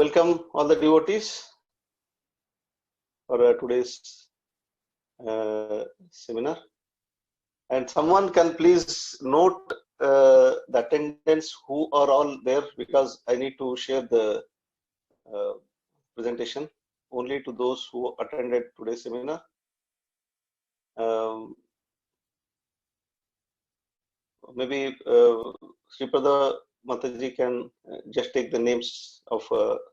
Welcome all the devotees for today's seminar. And someone can please note the attendance who are all there, because I need to share the presentation only to those who attended today's seminar. Maybe Sripada Mataji can just take the names of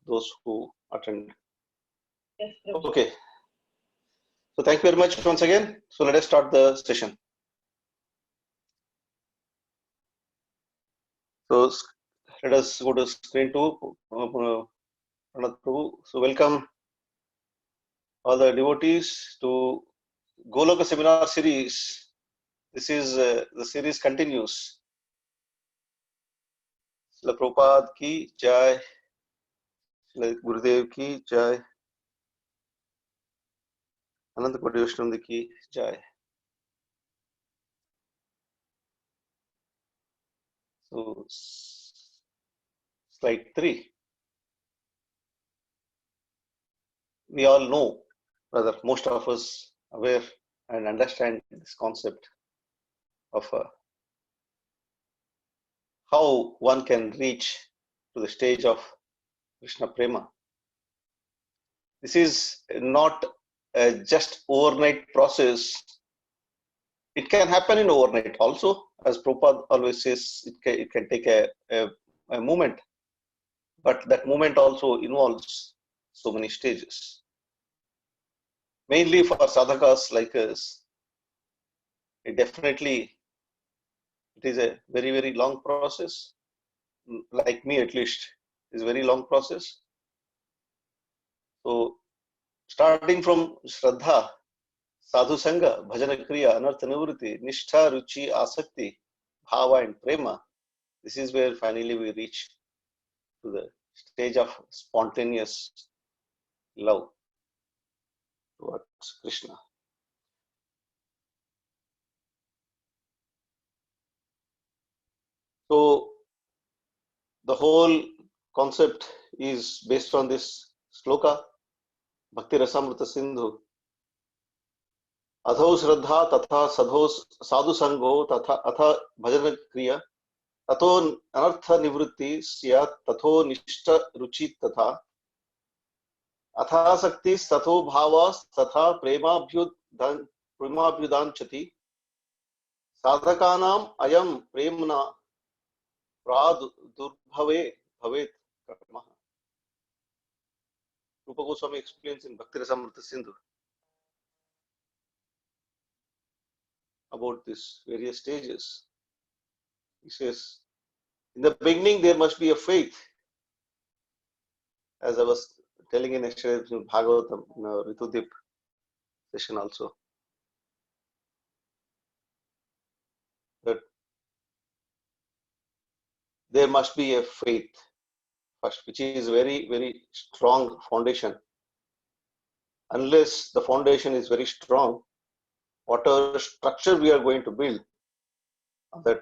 those who attend. Yes, okay. So thank you very much once again. So let us start the session. So let us go to screen 2. So welcome all the devotees to Goloka Seminar Series. This is the series continues. Srila Prabhupada ki jai, Srila Gurudev ki jai, Ananta Koti Vaishnava ki jai. So slide 3. We all know, rather most of us aware and understand this concept of how one can reach to the stage of Krishna Prema. This is not a just overnight process. It can happen in overnight also, as Prabhupada always says, it can take a moment, but that moment also involves so many stages. Mainly for sadhakas like us, it is a very, very long process. Like me at least, is a very long process. So starting from Shraddha, Sadhu Sanga, Bhajana Kriya, Anartha Nivritti, Nishtha, Ruchi, Asakti, Bhava and Prema, this is where finally we reach to the stage of spontaneous love towards Krishna. So the whole concept is based on this sloka, Bhakti Rasamrita Sindhu. Adho Shraddha tatha sadhu sango tatha atha bhajana kriya tato anartha nivritti syat tato nishta ruchi tatha atha sakti tato bhavas tatha premabhyudanchati sadhakanam ayam premna pradurbhave bhavet karma. Rupa Goswami explains in Bhakti Rasamrita Sindhu about these various stages. He says, in the beginning there must be a faith, as I was telling in yesterday's Bhagavatam, Ritudip session also, that there must be a faith first, which is very, very strong foundation. Unless the foundation is very strong, whatever structure we are going to build, that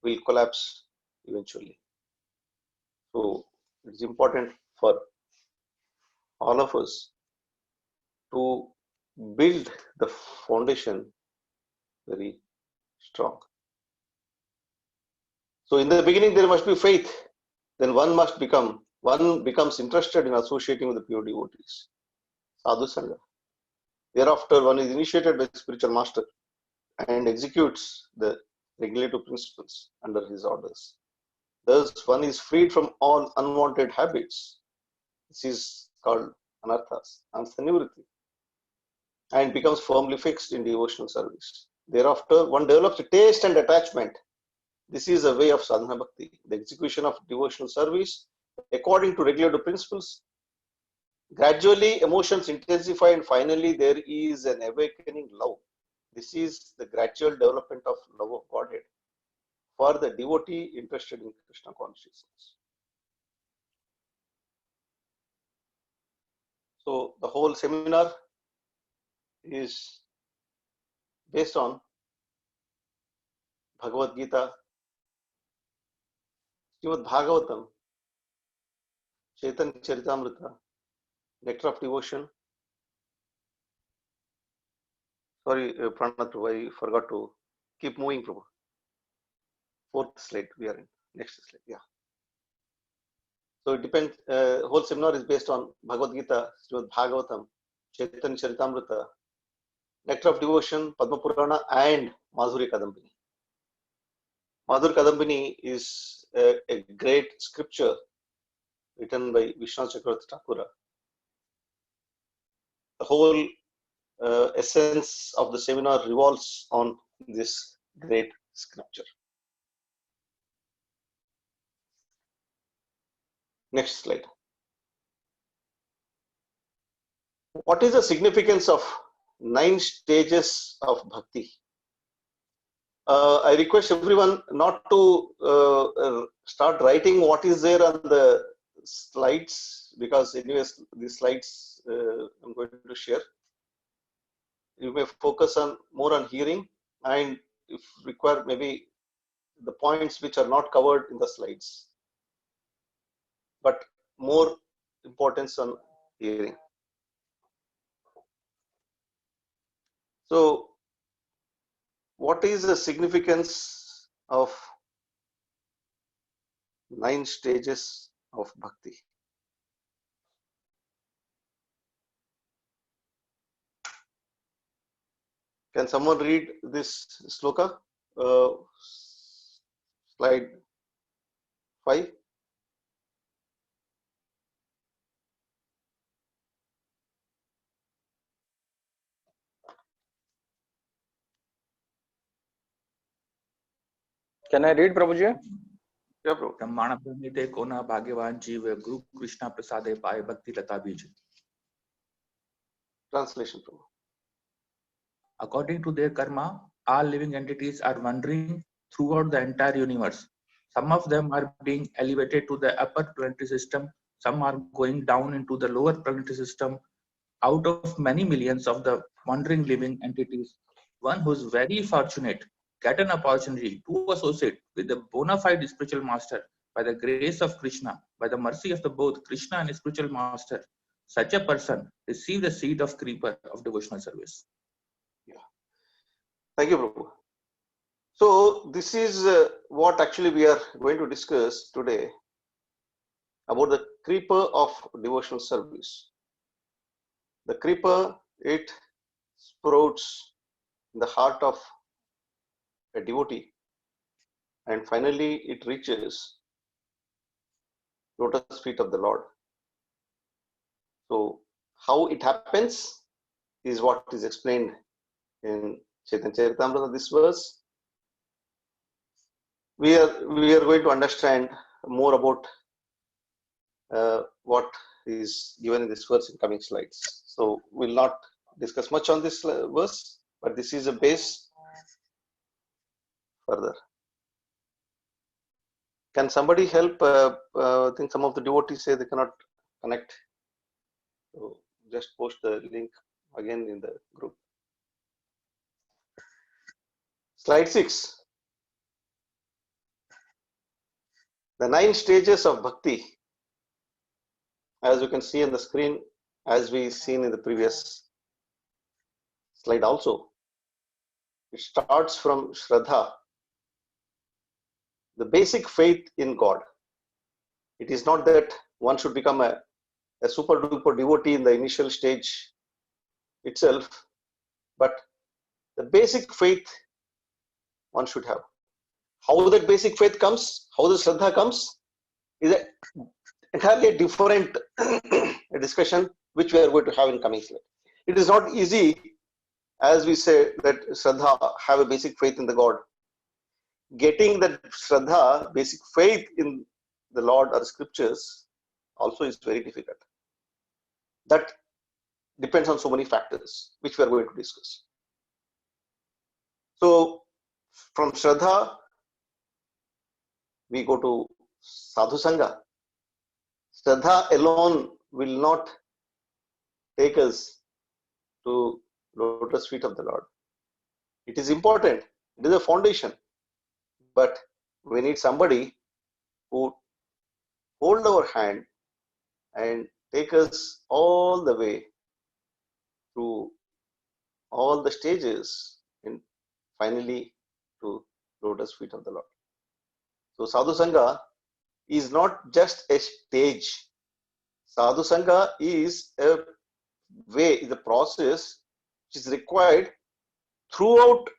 will collapse eventually. So it is important for all of us to build the foundation very strong. So in the beginning there must be faith. Then one becomes interested in associating with the pure devotees, Sadhu Sanga. Thereafter one is initiated by spiritual master and executes the regulative principles under his orders. Thus one is freed from all unwanted habits. This is called anarthas, anartha-nivritti, and becomes firmly fixed in devotional service. Thereafter one develops a taste and attachment. This is a way of sadhana bhakti, the execution of devotional service according to regulative principles. Gradually emotions intensify and finally there is an awakening love. This is the gradual development of love of Godhead for the devotee interested in Krishna consciousness. So the whole seminar is based on Bhagavad Gita, Srimad Bhagavatam, Chaitanya Charitamrita, Nectar of Devotion. Sorry, Pranath, I forgot to keep moving, Prabhu. Fourth slide we are in. Next slide, yeah. So it depends. Whole seminar is based on Bhagavad Gita, Srimad Bhagavatam, Chaitanya Charitamrita, Nectar of Devotion, Padma Purana, and Madhurya Kadambini. Madhurya Kadambini is a great scripture written by Vishwanath Chakravarti Thakura. The whole essence of the seminar revolves on this great scripture. Next slide. What is the significance of 9 stages of bhakti? I request everyone not to start writing what is there on the slides, because anyways these slides I'm going to share. You may focus on more on hearing, and if required, maybe the points which are not covered in the slides, but more importance on hearing. So what is the significance of 9 stages of bhakti? Can someone read this sloka? Slide 5. Can I read, Prabhuji? Yeah, bro. ब्रह्मांड प्रणीते कोना भाग्यवान जीव गुरु कृष्णा प्रसादे पाए भक्ति लता बीज. Translation, bro. According to their karma, all living entities are wandering throughout the entire universe. Some of them are being elevated to the upper planetary system, some are going down into the lower planetary system. Out of many millions of the wandering living entities, one who is very fortunate get an opportunity to associate with the bona fide spiritual master by the grace of Krishna, by the mercy of the both Krishna and spiritual master. Such a person receive the seed of creeper of devotional service. Yeah. Thank you, Prabhu. So this is what actually we are going to discuss today about the creeper of devotional service. The creeper, it sprouts in the heart of a devotee, and finally it reaches lotus feet of the Lord. So how it happens is what is explained in Chaitanya Charitamrita, this verse. We are going to understand more about what is given in this verse in coming slides. So we'll not discuss much on this verse, but this is a base further. Can somebody help? I think some of the devotees say they cannot connect. So just post the link again in the group. Slide 6. The 9 stages of bhakti, as you can see on the screen, as we seen in the previous slide also. It starts from Shraddha, the basic faith in God. It is not that one should become a super duper devotee in the initial stage itself, but the basic faith one should have. How that basic faith comes, how the Shraddha comes, is entirely a different discussion which we are going to have in coming slide. It is not easy, as we say, that Shraddha, have a basic faith in the God. Getting that Shraddha, basic faith in the Lord or scriptures also is very difficult. That depends on so many factors which we are going to discuss. So from Shraddha we go to Sadhu Sanga. Shraddha alone will not take us to lotus feet of the Lord. It is important, it is a foundation, but we need somebody who hold our hand and take us all the way through all the stages and finally to lotus feet of the Lord. So Sadhu Sanga is not just a stage. Sadhu Sanga is a way, is a process which is required throughout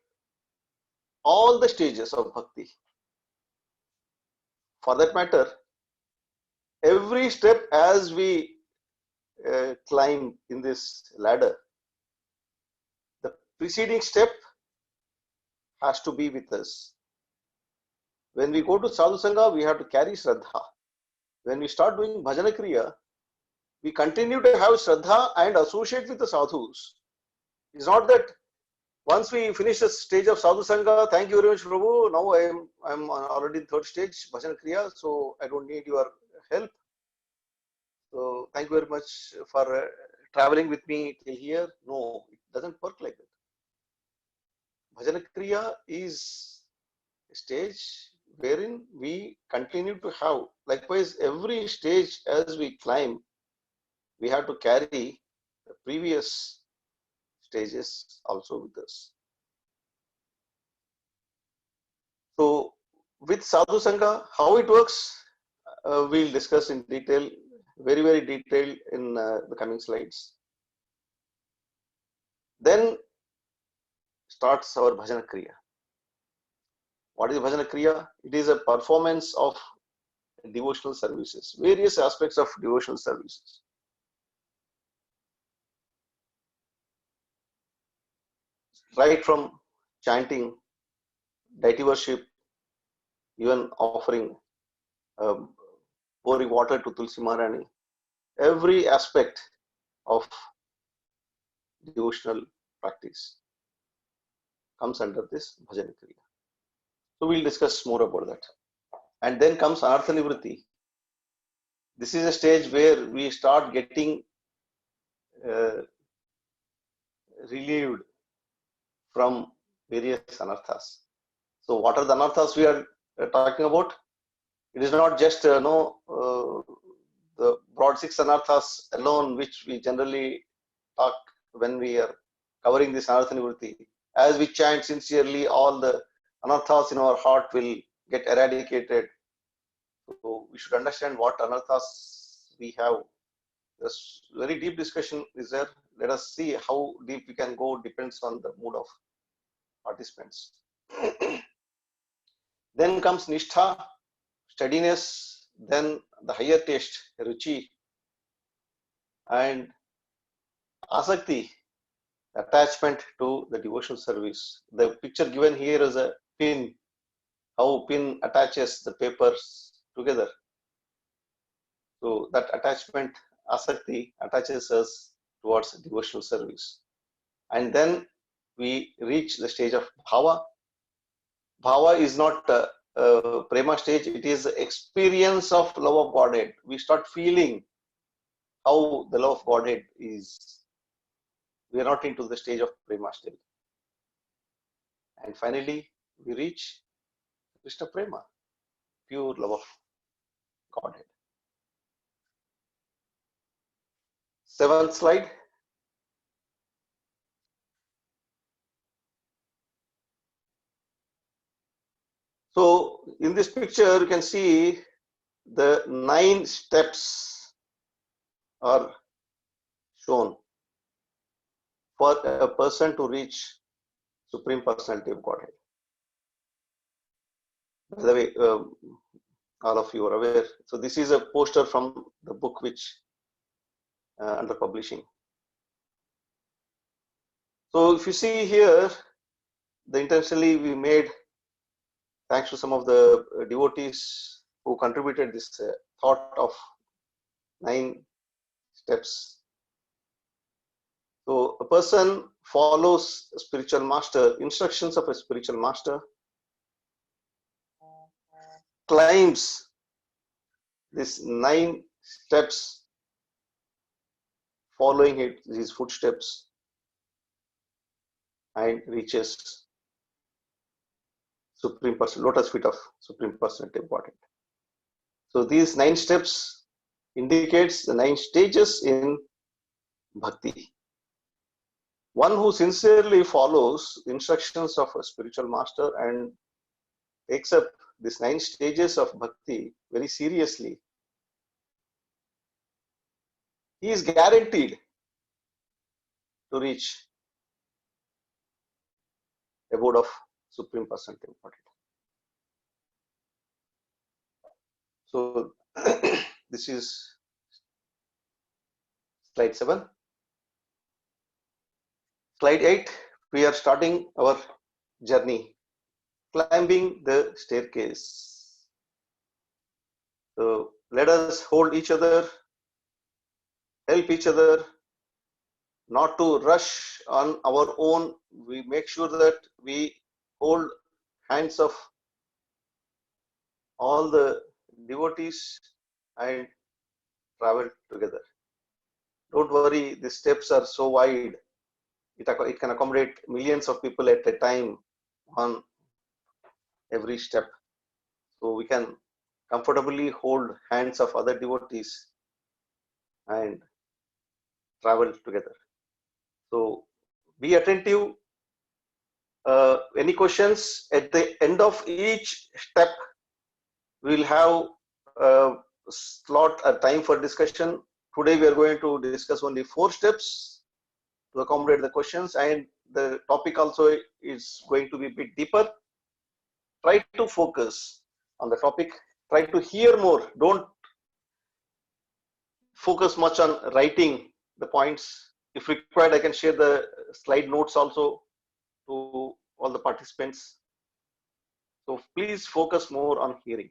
all the stages of bhakti. For that matter, every step as we climb in this ladder, the preceding step has to be with us. When we go to Sadhu Sanga, we have to carry Shraddha. When we start doing Bhajana Kriya, we continue to have Shraddha and associate with the sadhus. It's not that once we finish the stage of Sadhu Sanga, thank you very much, Prabhu. Now I'm already in third stage, Bhajana Kriya, so I don't need your help. So thank you very much for traveling with me till here. No, it doesn't work like that. Bhajana Kriya is a stage wherein we continue to have, likewise, every stage as we climb, we have to carry the previous stages also with us. So with Sadhu Sanga, how it works, we'll discuss in detail, very, very detailed in the coming slides. Then starts our Bhajana Kriya. What is Bhajana Kriya? It is a performance of devotional services, various aspects of devotional services. Right from chanting, deity worship, even offering, pouring water to Tulsi Maharani, every aspect of devotional practice comes under this Bhajana Kriya. So we'll discuss more about that. And then comes Anartha Nivritti. This is a stage where we start getting relieved from various anarthas. So what are the anarthas we are talking about? It is not just the broad six anarthas alone, which we generally talk when we are covering this Anartha Nivritti. As we chant sincerely, all the anarthas in our heart will get eradicated. So we should understand what anarthas we have. There's very deep discussion is there. Let us see how deep we can go, depends on the mood of participants. Then comes Nishtha, steadiness, then the higher taste, Ruchi, and Asakti, attachment to the devotional service. The picture given here is a pin, how pin attaches the papers together. So that attachment, Asakti, attaches us towards devotional service. And then we reach the stage of Bhava. Bhava is not a prema stage, it is the experience of love of Godhead. We start feeling how the love of Godhead is. We are not into the stage of prema still. And finally, we reach Krishna Prema, pure love of Godhead. 7th slide. So in this picture, you can see the 9 steps are shown for a person to reach Supreme Personality of Godhead. By the way, all of you are aware. So this is a poster from the book which under publishing. So if you see here, the intentionally we made, thanks to some of the devotees who contributed this thought of 9 steps. So a person follows a spiritual master, instructions of a spiritual master, climbs these 9 steps, following his footsteps, and reaches Supreme Person, lotus feet of Supreme Personality of Godhead. So these 9 steps indicates the 9 stages in Bhakti. One who sincerely follows instructions of a spiritual master and takes up these 9 stages of Bhakti very seriously, he is guaranteed to reach abode of Supreme Personality. So this is slide 7. Slide 8, we are starting our journey, climbing the staircase. So let us hold each other, help each other, not to rush on our own. We make sure that we hold hands of all the devotees and travel together. Don't worry, the steps are so wide. It can accommodate millions of people at a time on every step. So we can comfortably hold hands of other devotees and travel together. So be attentive. Any questions at the end of each step? We'll have a slot, a time for discussion. Today we are going to discuss only 4 steps to accommodate the questions, and the topic also is going to be a bit deeper. Try to focus on the topic. Try to hear more. Don't focus much on writing the points. If required, I can share the slide notes also to all the participants. So please focus more on hearing.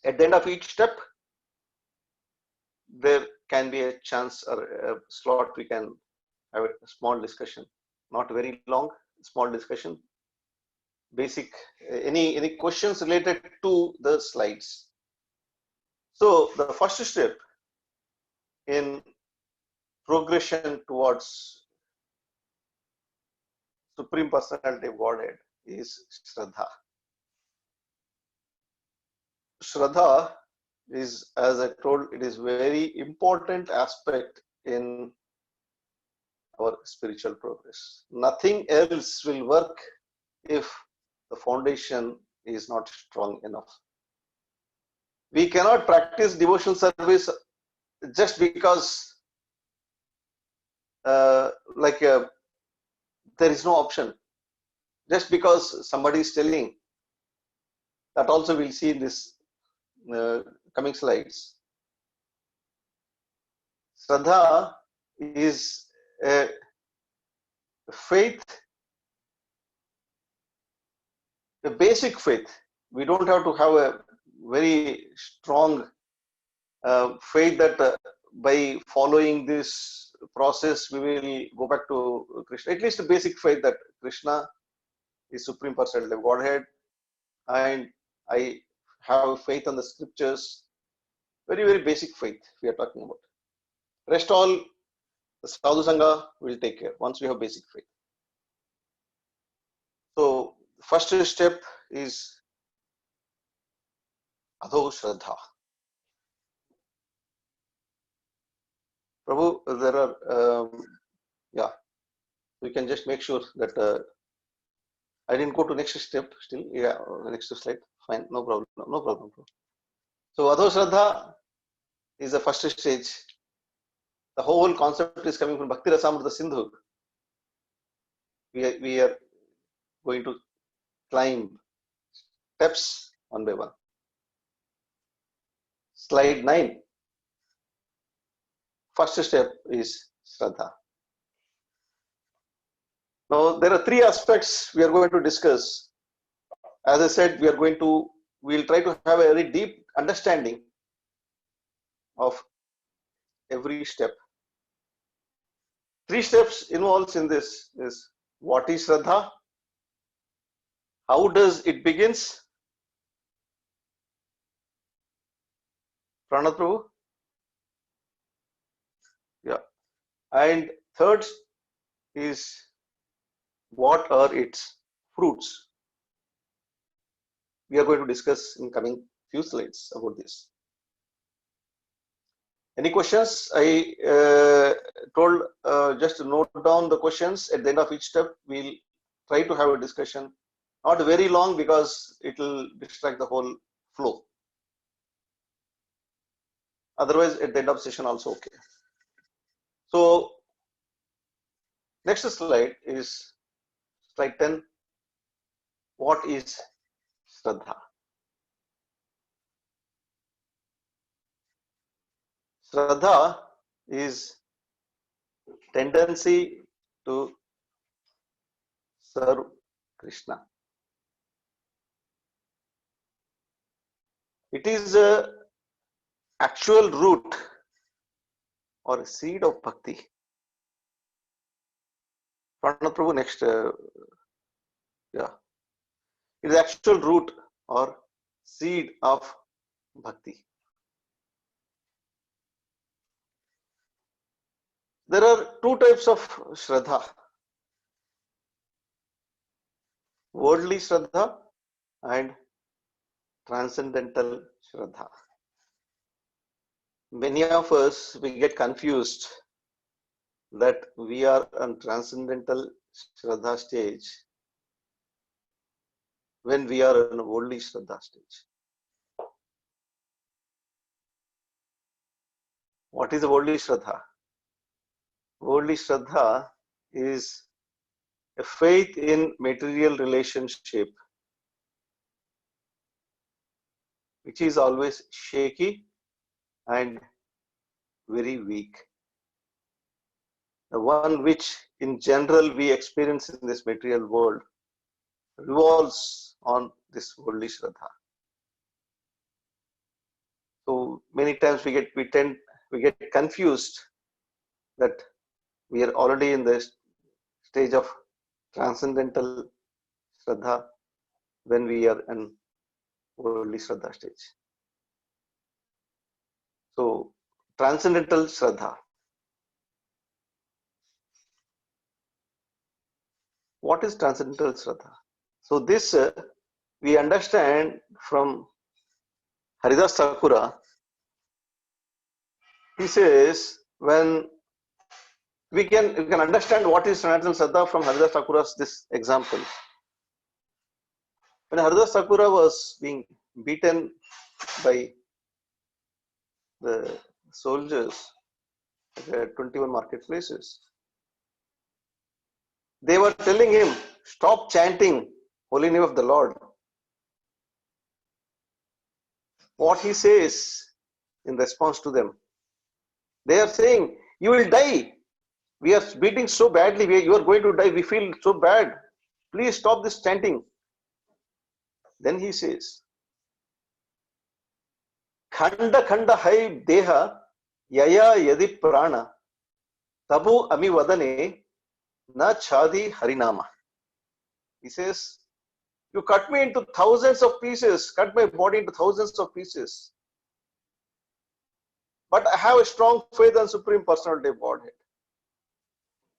At the end of each step, there can be a chance or a slot we can have a small discussion, not very long, small discussion. Basic, any questions related to the slides. So the first step in progression towards Supreme Personality of Godhead is Shraddha. Shraddha is, as I told, it is very important aspect in our spiritual progress. Nothing else will work if the foundation is not strong enough. We cannot practice devotional service just because there is no option. Just because somebody is telling, that also we'll see in this coming slides. Shraddha is a faith, a basic faith. We don't have to have a very strong faith that by following this process we will go back to Krishna. At least a basic faith that Krishna is Supreme Personality of Godhead, and I have faith on the scriptures. Very, very basic faith we are talking about. Rest all the Sadhu Sanga will take care once we have basic faith. So first step is Adho Shraddha. Prabhu, there are, we can just make sure that I didn't go to next step still. Yeah, next slide. Fine, no problem. No problem. So Adho Shraddha is the first stage. The whole concept is coming from Bhakti Rasamrita Sindhu. We are going to climb steps one by one. Slide 9. First step is Shraddha. Now there are 3 aspects we are going to discuss. As I said, we'll try to have a very deep understanding of every step. 3 steps involved in this is: what is Shraddha? How does it begins? Pranat Prabhu? Yeah. And third is, what are its fruits? We are going to discuss in coming few slides about this. Any questions? I told just to note down the questions at the end of each step. We'll try to have a discussion, not very long because it will distract the whole flow. Otherwise, at the end of session also okay. So next slide is slide 10. What is Shraddha? Shraddha is tendency to serve Krishna. It is a actual root or a seed of bhakti. Pranav Prabhu, next, yeah. It is actual root or seed of bhakti. There are two types of Shraddha. Worldly Shraddha and Transcendental Shraddha. Many of us, we get confused that we are on Transcendental Shraddha stage when we are in a worldly Shraddha stage. What is a worldly Shraddha? Worldly Shraddha is a faith in material relationship which is always shaky and very weak. The one which in general we experience in this material world revolves on this worldly Shraddha. So many times we get confused that we are already in the stage of Transcendental Shraddha when we are in worldly Shraddha stage. So Transcendental Shraddha. What is Transcendental Shraddha? So this we understand from Haridas Thakura. He says when we can understand what is Transcendental Shraddha from Haridas Thakura's this example. When Haridas Thakura was being beaten by the soldiers at 21 marketplaces, they were telling him, stop chanting holy name of the Lord. What he says in response to them, they are saying, you will die. We are beating so badly, you are going to die. We feel so bad. Please stop this chanting. Then he says, Khanda khanda hai deha yaya yadi prana tabu ami vadane na chadi harinama. He says, you cut me into thousands of pieces, cut my body into thousands of pieces. But I have a strong faith in Supreme Personality of Godhead.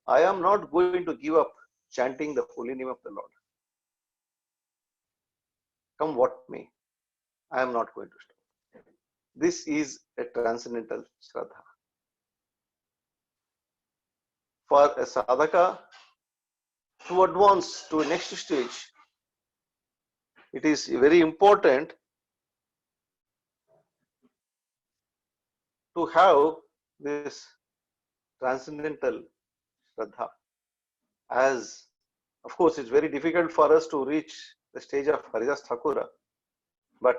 I am not going to give up chanting the holy name of the Lord. Come what may, I am not going to stop. This is a transcendental Shraddha. For a sadhaka to advance to a next stage, it is very important to have this transcendental Shraddha. As of course, it's very difficult for us to reach the stage of Haridas Thakura, but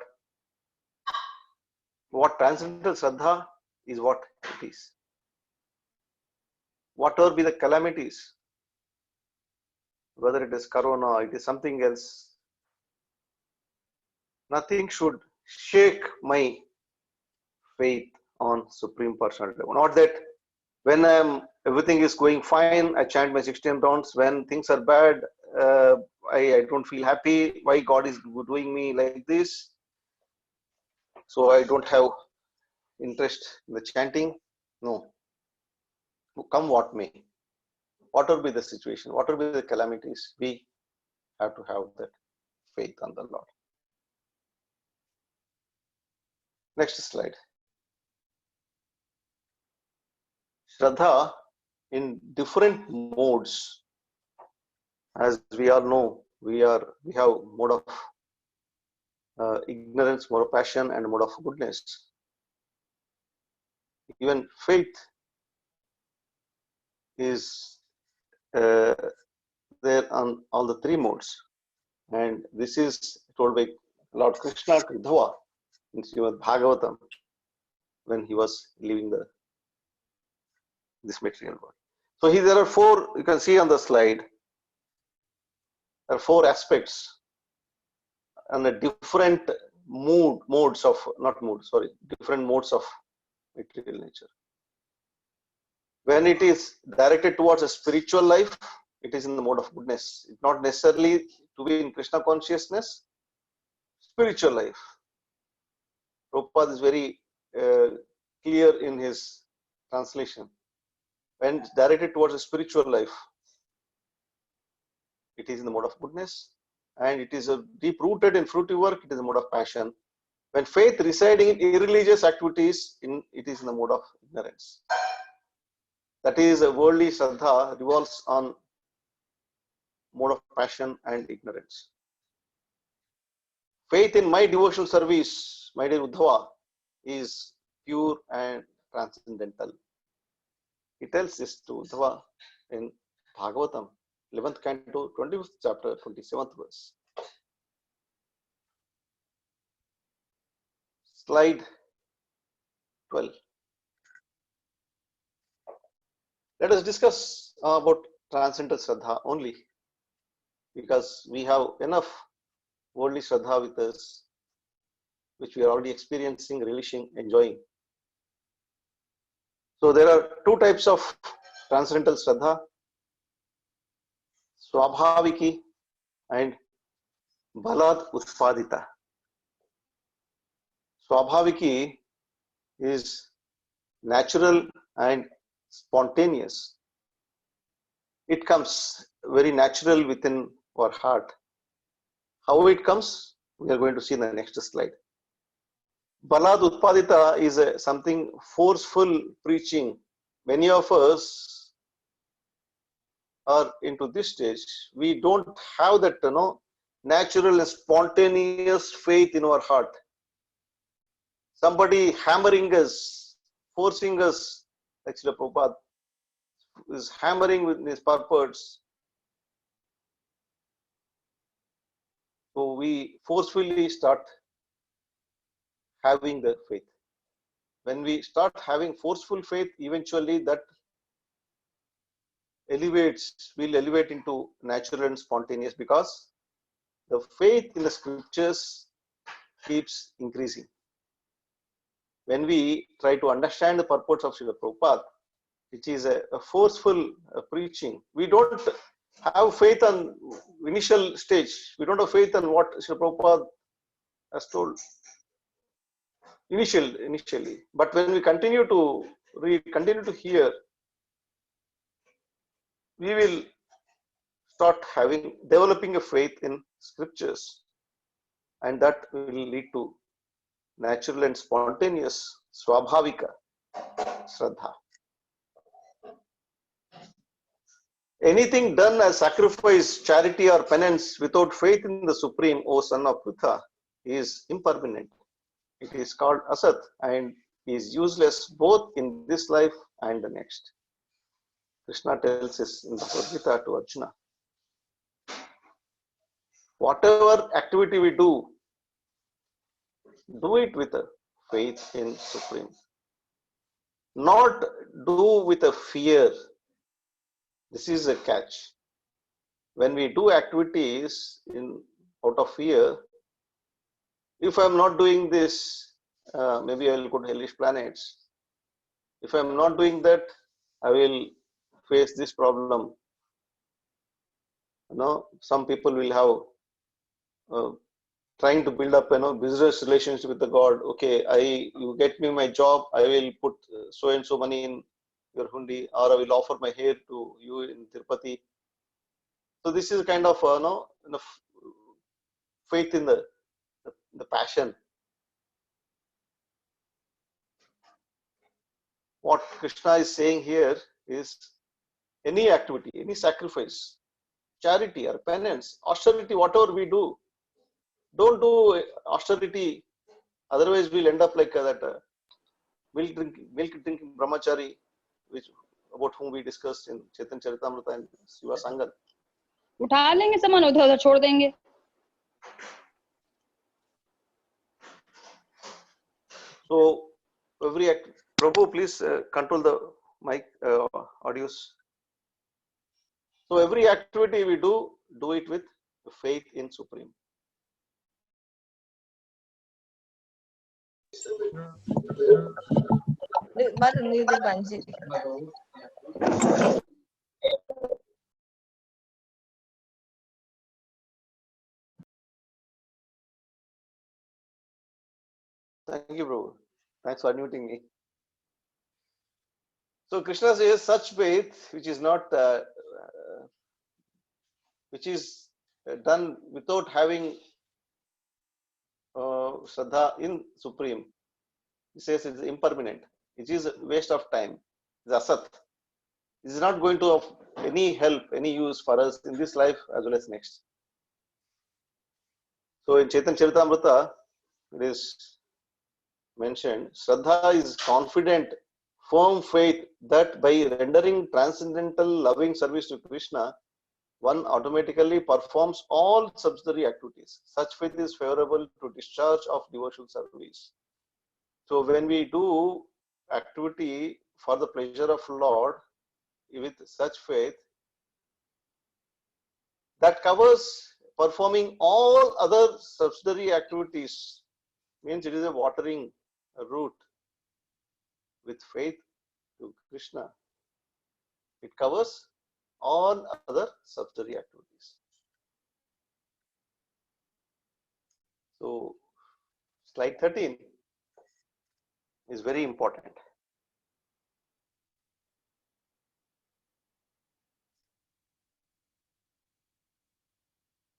what transcendental Shraddha is what it is. Whatever be the calamities, whether it is corona, it is something else, nothing should shake my faith on Supreme Personality. Not that when everything is going fine, I chant my 16 rounds. When things are bad, I don't feel happy. Why God is doing me like this? So I don't have interest in the chanting. No. Come what may. Whatever be the situation, whatever be the calamities, we have to have that faith on the Lord. Next slide. Shraddha in different modes. As we all know, we have mode of ignorance, mode of passion, and mode of goodness. Even faith is there on all the three modes, and this is told by Lord Krishna to Uddhava in Srimad Bhagavatam when he was leaving this material world. So there are four, you can see on the slide, there are four aspects and different different modes of material nature. When it is directed towards a spiritual life, it is in the mode of goodness. It's not necessarily to be in Krishna consciousness. Spiritual life. Prabhupada is very clear in his translation. When it's directed towards a spiritual life, it is in the mode of goodness, and it is deep rooted in fruitive work, it is a mode of passion. When faith residing in irreligious activities, it is in the mode of ignorance. That is, a worldly Shraddha revolves on mode of passion and ignorance. Faith in my devotional service, my dear Uddhava, is pure and transcendental. He tells this to Uddhava in Bhagavatam, 11th canto, 25th chapter, 27th verse. Slide 12. Let us discuss about Transcendental Shraddha only, because we have enough worldly Shraddha with us, which we are already experiencing, relishing, enjoying. So there are two types of Transcendental Shraddha, Swabhaviki and Balad Utpadita. Swabhaviki is natural and spontaneous. It comes very natural within our heart. How it comes, we are going to see in the next slide. Balad Utpadita is something forceful preaching. Many of us are into this stage. We don't have that natural and spontaneous faith in our heart. Somebody hammering us, forcing us, like Srila Prabhupada is hammering with his purports. So we forcefully start having the faith. When we start having forceful faith, eventually that will elevate into natural and spontaneous, because the faith in the scriptures keeps increasing. When we try to understand the purpose of Srila Prabhupada, which is a forceful preaching, we don't have faith on initial stage. We don't have faith on what Srila Prabhupada has told initially. But when we continue to read, continue to hear, we will start developing a faith in scriptures, and that will lead to natural and spontaneous Swabhavika Shraddha. Anything done as sacrifice, charity, or penance without faith in the Supreme, O son of Pritha, is impermanent. It is called asat and is useless both in this life and the next. Krishna tells us in the Bhagavad Gita to Arjuna, whatever activity we do it with a faith in Supreme. Not do with a fear. This is a catch. When we do activities out of fear, if I'm not doing this, maybe I will go to hellish planets. If I'm not doing that, I will face this problem. Some people will have trying to build up business relationship with the God. Okay, you get me my job, I will put so and so money in your hundi, or I will offer my hair to you in Tirupati. So this is kind of faith in the passion. what Krishna is saying here is any activity, any sacrifice, charity or penance, austerity, whatever we do, don't do austerity. Otherwise, we'll end up like that milk drinking brahmachari, which about whom we discussed in Chaitanya Charitamrita and Sadhu Sanga. उठा लेंगे सामान उधर उधर छोड़ देंगे. So every act, Prabhu, please control the mic audios. So every activity we do it with faith in Supreme. Thank you, Prabhu. Thanks for unmuting me. So Krishna says such faith which is not which is done without having Shraddha in Supreme. He says it's impermanent. It is a waste of time. It's asat. It is not going to have any help, any use for us in this life as well as next. So in Chaitanya Charitamrita, it is mentioned, Shraddha is confident, firm faith that by rendering transcendental loving service to Krishna, one automatically performs all subsidiary activities. Such faith is favorable to discharge of devotional service. So when we do activity for the pleasure of Lord with such faith, that covers performing all other subsidiary activities. Means it is a watering route with faith to Krishna. It covers all other subsidiary activities. So slide 13 is very important.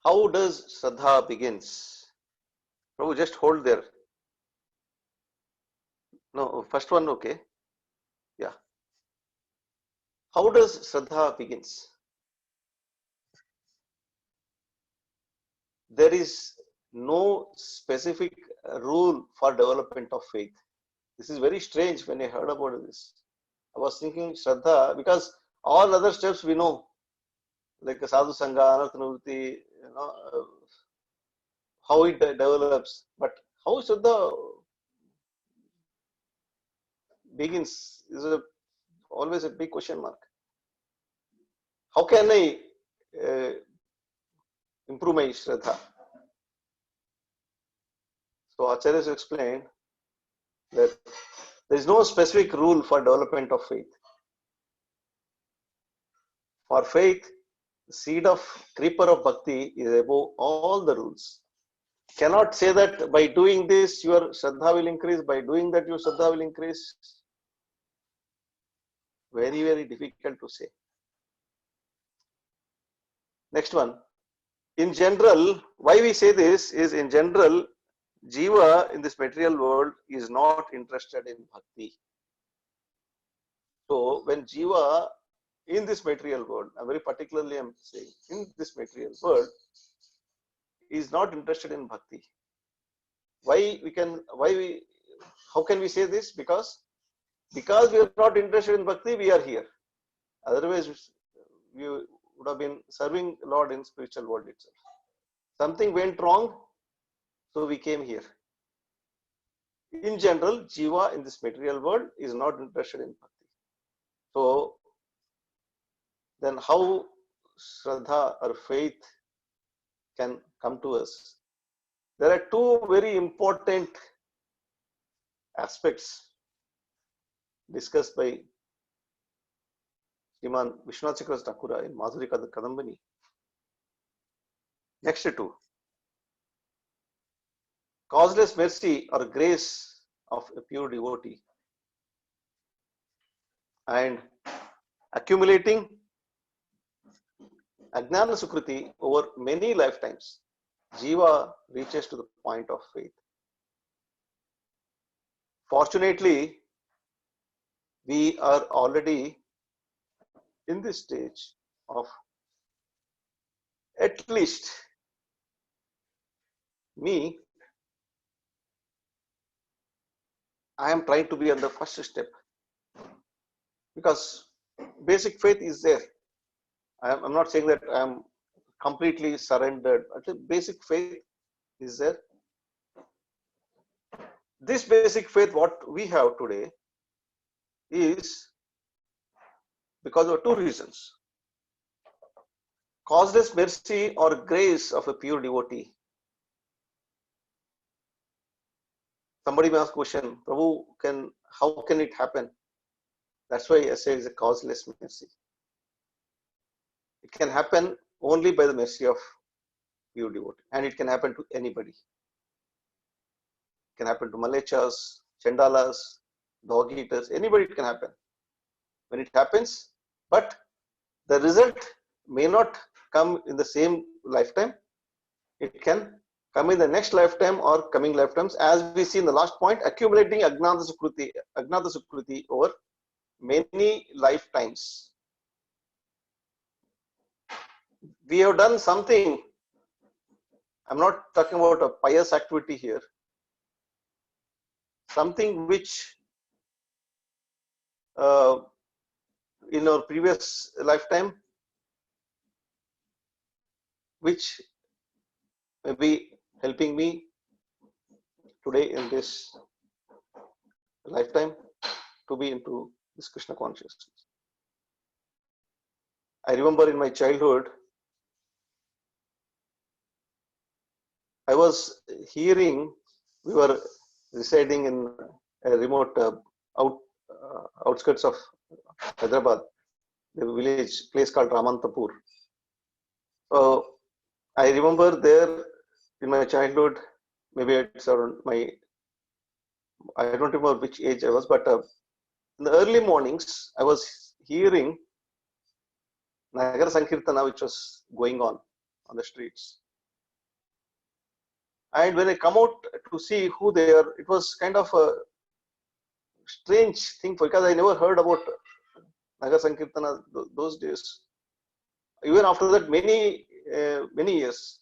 How does Shraddha begins? Prabhu, just hold there. No, first one, okay. Yeah. How does Shraddha begins? There is no specific rule for development of faith. This is very strange when I heard about this. I was thinking Shraddha, because all other steps we know, like Sadhu Sanga, Anarthanavritti, how it develops. But how Shraddha begins is always a big question mark. How can I improve my Shraddha? So Acharyas explained that there is no specific rule for development of faith. For faith, the seed of creeper of bhakti is above all the rules. Cannot say that by doing this your Shraddha will increase, by doing that your Shraddha will increase. Very, very difficult to say. Next one. In general, why we say this is in general, Jiva in this material world is not interested in bhakti. So when Jiva in this material world, very particularly I'm saying, in this material world, is not interested in bhakti. How can we say this? Because we are not interested in bhakti, we are here. Otherwise, we would have been serving Lord in spiritual world itself. Something went wrong, so we came here. In general, Jiva in this material world is not interested in bhakti. So then how Shraddha or faith can come to us? There are two very important aspects discussed by Sriman Vishwanath Chakravarti Thakura in Madhuri Kadambini. Next two. Causeless mercy or grace of a pure devotee and accumulating Ajnana Sukriti over many lifetimes, Jiva reaches to the point of faith. Fortunately, we are already in this stage of at least me, I am trying to be on the first step because basic faith is there. I'm not saying that I am completely surrendered, but the basic faith is there. This basic faith, what we have today, is because of two reasons. Causeless mercy or grace of a pure devotee. Somebody may ask question, Prabhu, how can it happen? That's why I say it's a causeless mercy. It can happen only by the mercy of pure devotee, and it can happen to anybody. It can happen to Malechas, Chandalas, dog eaters, anybody it can happen. When it happens, but the result may not come in the same lifetime. It can come in the next lifetime or coming lifetimes, as we see in the last point, accumulating Agnata Sukruti over many lifetimes. We have done something. I'm not talking about a pious activity here. Something which in our previous lifetime, which may be helping me today in this lifetime to be into this Krishna consciousness. I remember in my childhood, I was hearing, we were residing in a remote outskirts of Hyderabad, the village, place called Ramantapur. So I remember there in my childhood, maybe it's around I don't remember which age I was, but in the early mornings, I was hearing Nagara Sankirtana, which was going on the streets. And when I come out to see who they are, it was kind of a strange thing because I never heard about Nagara Sankirtana those days. Even after that, many years,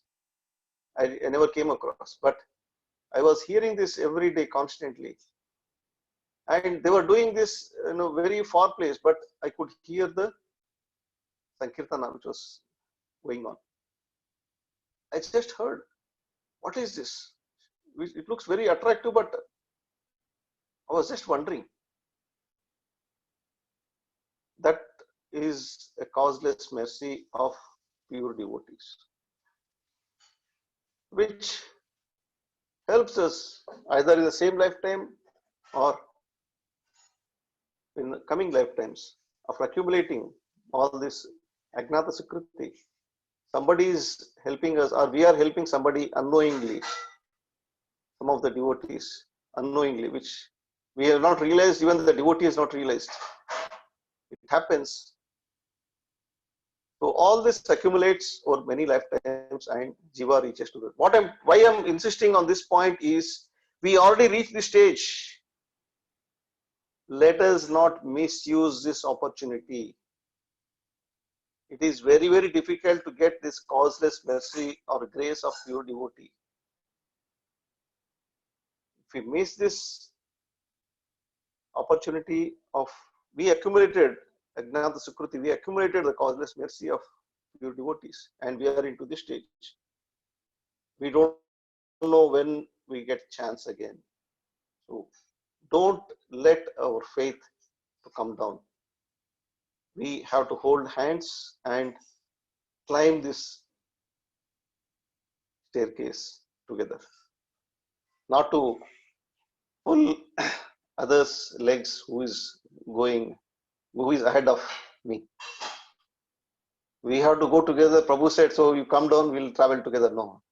I never came across. But I was hearing this every day constantly. And they were doing this in a very far place, but I could hear the Sankirtana which was going on. I just heard, what is this? It looks very attractive, but I was just wondering. That is a causeless mercy of pure devotees, which helps us either in the same lifetime or in coming lifetimes of accumulating all this Agnata Sukruti. Somebody is helping us, or we are helping somebody unknowingly, some of the devotees unknowingly, which we have not realized, even the devotee has not realized. It happens. So all this accumulates over many lifetimes and Jiva reaches to that. Why I'm insisting on this point is, we already reached this stage. Let us not misuse this opportunity. It is very, very difficult to get this causeless mercy or grace of pure devotee. If we miss this opportunity of, we accumulated Agnata Sukruti, we accumulated the causeless mercy of pure devotees, and we are into this stage. We don't know when we get chance again. So don't let our faith to come down. We have to hold hands and climb this staircase together. Not to pull others' legs who is ahead of me. We have to go together. Prabhu said, so you come down, we'll travel together. No.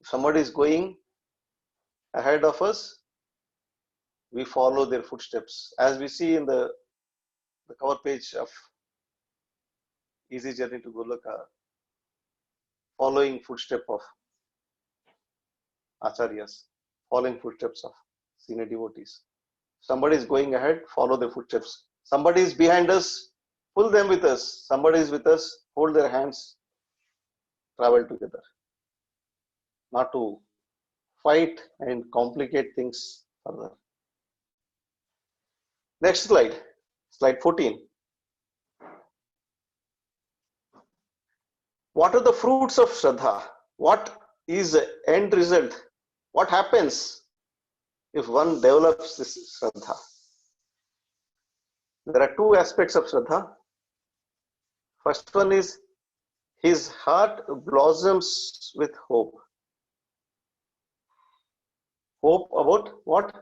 If somebody is going ahead of us, we follow their footsteps. As we see in the cover page of Easy Journey to Goloka, following footsteps of Acharyas, following footsteps of senior devotees. Somebody is going ahead, follow their footsteps. Somebody is behind us, pull them with us. Somebody is with us, hold their hands, travel together. Not to fight and complicate things further. Next slide, slide 14. What are the fruits of Shraddha? What is the end result? What happens if one develops this Shraddha? There are two aspects of Shraddha. First one is his heart blossoms with hope. Hope about what?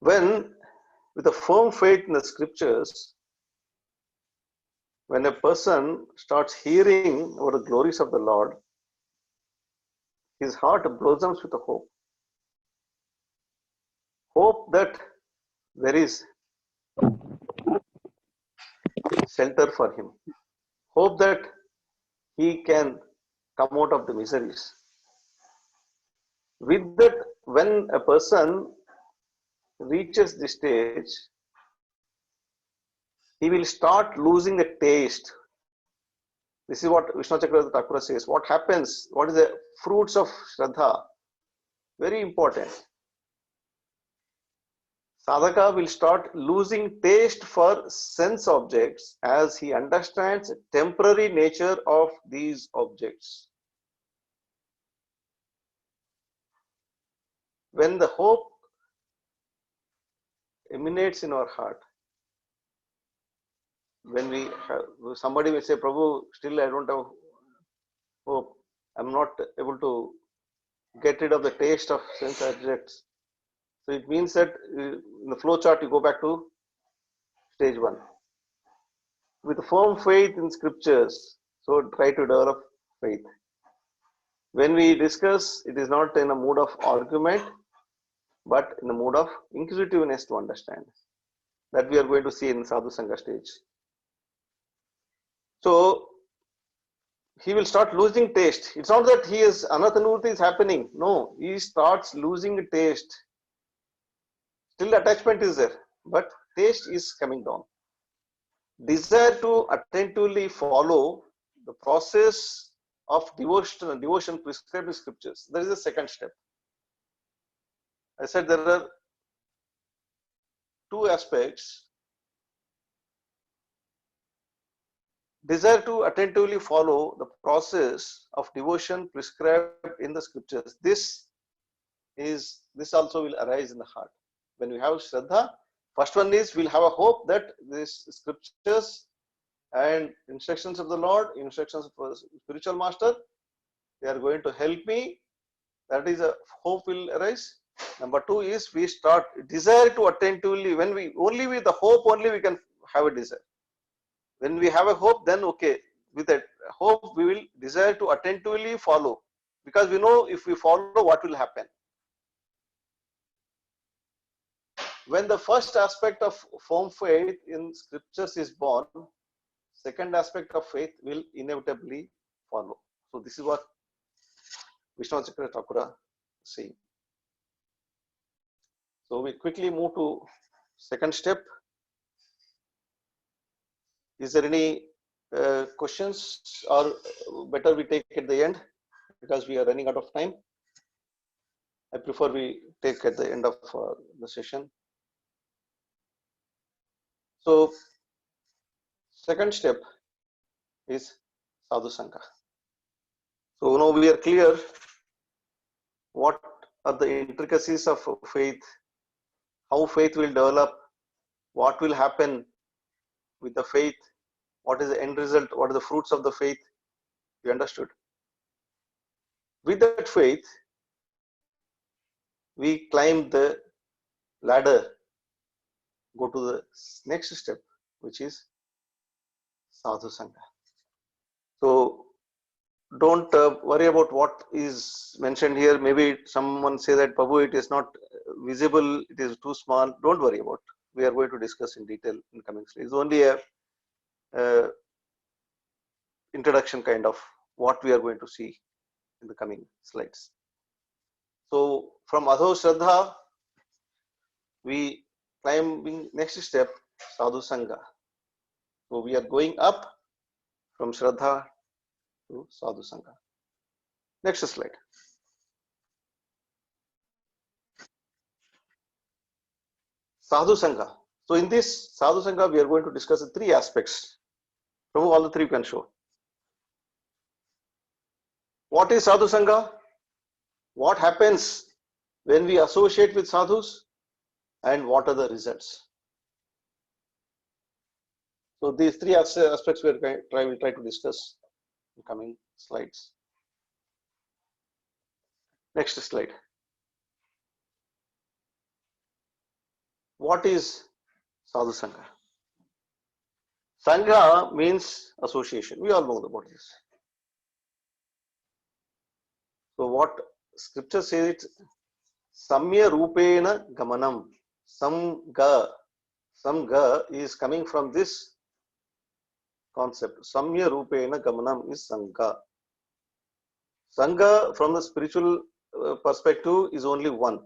When, with a firm faith in the scriptures, when a person starts hearing about the glories of the Lord, his heart blossoms with a hope. Hope that there is shelter for him. Hope that he can come out of the miseries. With that, when a person reaches this stage, he will start losing the taste. This is what Vishnu Chakravarti Thakur says. What happens? What is the fruits of Shraddha? Very important. Sadhaka will start losing taste for sense objects as he understands the temporary nature of these objects. When the hope emanates in our heart, when we have, somebody may say, Prabhu, still I don't have hope. I'm not able to get rid of the taste of sense objects. So it means that in the flow chart, you go back to stage 1. With a firm faith in scriptures, so try to develop faith. When we discuss, it is not in a mood of argument, but in a mood of inquisitiveness to understand. That we are going to see in Sadhu Sanga stage. So he will start losing taste. It's not that he is anathanurti is happening. No, he starts losing taste. Still attachment is there, but taste is coming down. Desire to attentively follow the process of devotion prescribed in scriptures. That is the second step. I said there are two aspects. Desire to attentively follow the process of devotion prescribed in the scriptures. This also will arise in the heart. When we have Shraddha, first one is we'll have a hope that these scriptures and instructions of the Lord, instructions of a spiritual master, they are going to help me. That is a hope will arise. Number two is we start desire to attentively, when we only with the hope only we can have a desire. When we have a hope, then okay, with that hope we will desire to attentively follow, because we know if we follow what will happen. When the first aspect of firm faith in scriptures is born, second aspect of faith will inevitably follow. So this is what Vishnu Chakravarti Thakur is saying. So we quickly move to second step. Is there any questions, or better we take at the end because we are running out of time? I prefer we take at the end of the session. So second step is Sadhu Sanga. So now we are clear what are the intricacies of faith, how faith will develop, what will happen with the faith, what is the end result, what are the fruits of the faith. We understood. With that faith, we climb the ladder, go to the next step, which is Sadhu Sanga. So don't worry about what is mentioned here. Maybe someone say that, Prabhu, it is not visible, it is too small. Don't worry about. We are going to discuss in detail in coming slides. It's only a introduction kind of what we are going to see in the coming slides. So from Adho Shraddha, we climbing next step, Sadhu Sanga. So we are going up from Shraddha to Sadhu Sanga. Next slide. Sadhu Sanga. So in this Sadhu Sanga, we are going to discuss the three aspects. Prabhu, all the three you can show. What is Sadhu Sanga? What happens when we associate with sadhus? And what are the results? So these three aspects we will try to discuss in coming slides. Next slide. What is Sadhu Sanga? Sangha means association. We all know about this. So what scripture says, it Samya Rupena Gamanam. Samga is coming from this concept. Samya Rupena Gamanam is Sangha. Sangha from the spiritual perspective is only one.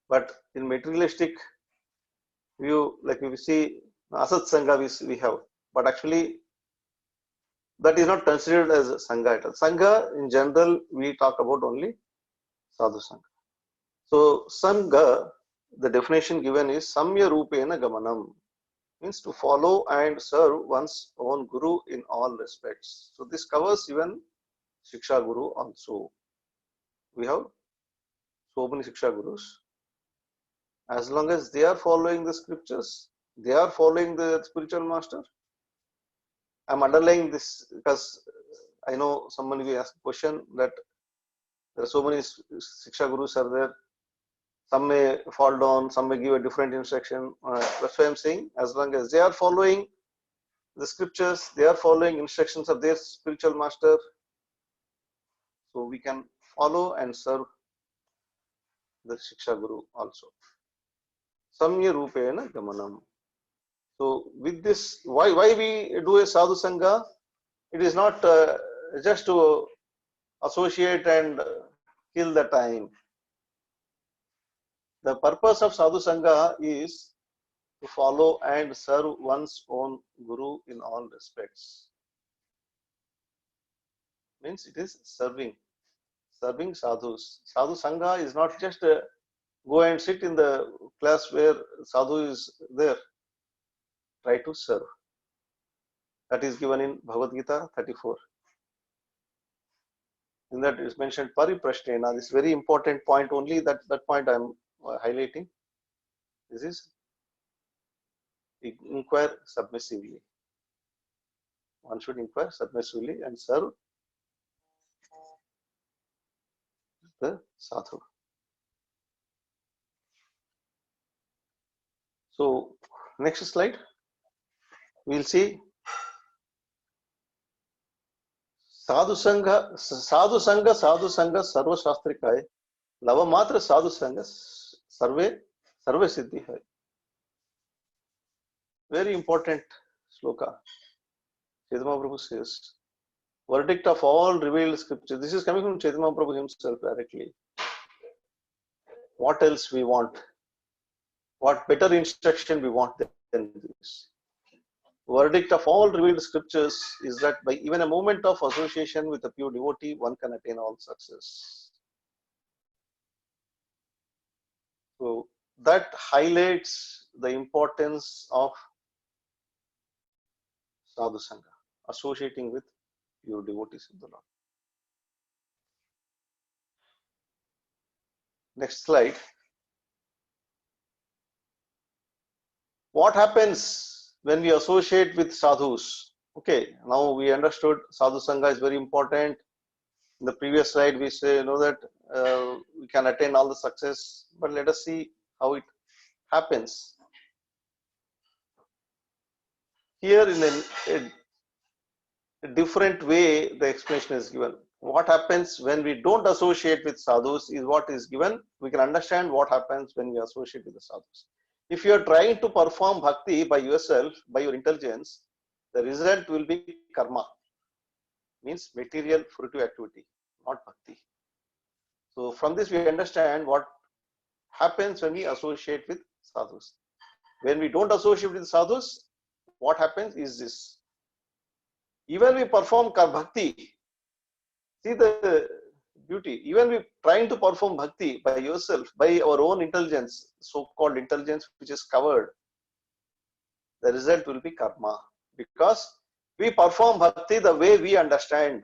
But in materialistic view, like we see Asat Sangha we have. But actually that is not considered as Sangha at all. Sangha in general we talk about only Sadhu Sangha. So Sangha, the definition given is Samya Rupena Gamanam, means to follow and serve one's own Guru in all respects. So this covers even Shiksha Guru also. We have so many Shiksha Gurus. As long as they are following the scriptures, they are following the spiritual master. I'm underlying this because I know someone will ask a question that there are so many Shiksha Gurus are there. Some may fall down, some may give a different instruction. That's why I'm saying, as long as they are following the scriptures, they are following instructions of their spiritual master, so we can follow and serve the Shiksha Guru also. Samya Rupena Gamanam. So with this, why we do a Sadhu Sangha? It is not just to associate and kill the time. The purpose of Sadhu Sangha is to follow and serve one's own Guru in all respects. Means it is serving sadhus. Sadhu Sangha is not just go and sit in the class where sadhu is there. Try to serve. That is given in Bhagavad Gita 34. In that is mentioned pariprashtena. This very important point only, that point I am highlighting. This is inquire submissively. One should inquire submissively and serve the sadhu. So next slide, we'll see Sadhu Sangha, Sarva Shastrika hai, Lava Matra Sadhu Sangha, Sarve Siddhi hai. Very important shloka. Chaitanya Prabhu says, verdict of all revealed scriptures. This is coming from Chaitanya Prabhu himself directly. What else we want? What better instruction we want than this? Verdict of all revealed scriptures is that by even a moment of association with a pure devotee, one can attain all success. So that highlights the importance of Sadhu Sangha, associating with pure devotees of the Lord. Next slide. What happens when we associate with sadhus? Okay, now we understood Sadhu Sangha is very important. In the previous slide, we say that we can attain all the success, but let us see how it happens. Here, in a different way, the explanation is given. What happens when we don't associate with sadhus is what is given. We can understand what happens when we associate with the sadhus. If you are trying to perform bhakti by yourself, by your intelligence, the result will be karma, means material fruitive activity, not bhakti. So from this we understand what happens when we associate with sadhus. When we don't associate with sadhus, what happens is this. Even we perform bhakti, see the beauty. Even we trying to perform bhakti by yourself, by our own intelligence, so-called intelligence which is covered, the result will be karma. Because we perform bhakti the way we understand.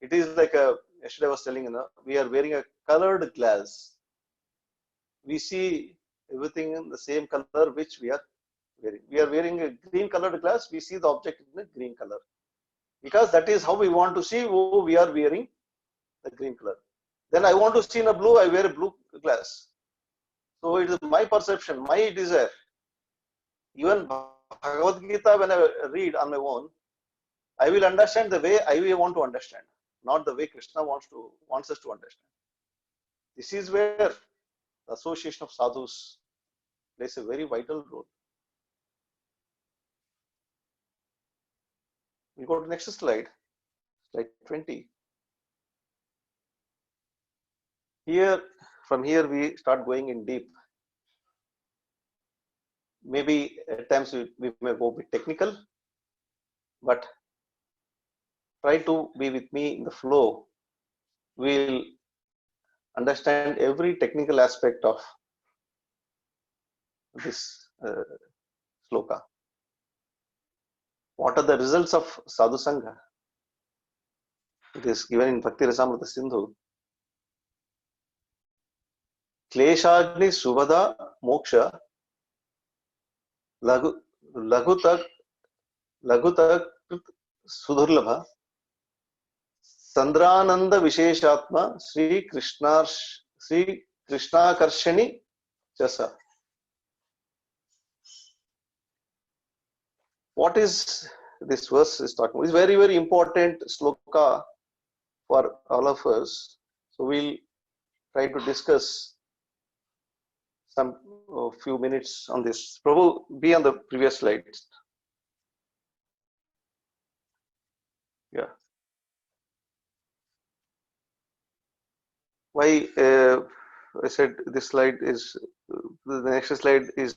It is like yesterday I was telling, we are wearing a colored glass. We see everything in the same color which we are wearing. We are wearing a green colored glass, we see the object in a green color. Because that is how we want to see, we are wearing the green color. Then I want to see in a blue, I wear a blue glass. So it is my perception, my desire. Even Bhagavad Gita, when I read on my own, I will understand the way I want to understand, not the way Krishna wants us to understand. This is where the association of sadhus plays a very vital role. We go to the next slide, slide 20. From here we start going in deep. Maybe at times we may go a bit technical, but try to be with me in the flow. We'll understand every technical aspect of this sloka. What are the results of Sadhu Sanga? It is given in Bhakti Rasamrita Sindhu. Kleshagni Subhada Moksha Lagutak Sudurlabha Sandrananda Visheshatma Sri Krishna Karshani Chasa. What is this verse is talking about? It's very, very important sloka for all of us. So we'll try to discuss some few minutes on this. Prabhu, be on the previous slide. Yeah. Why I said this slide is the next slide is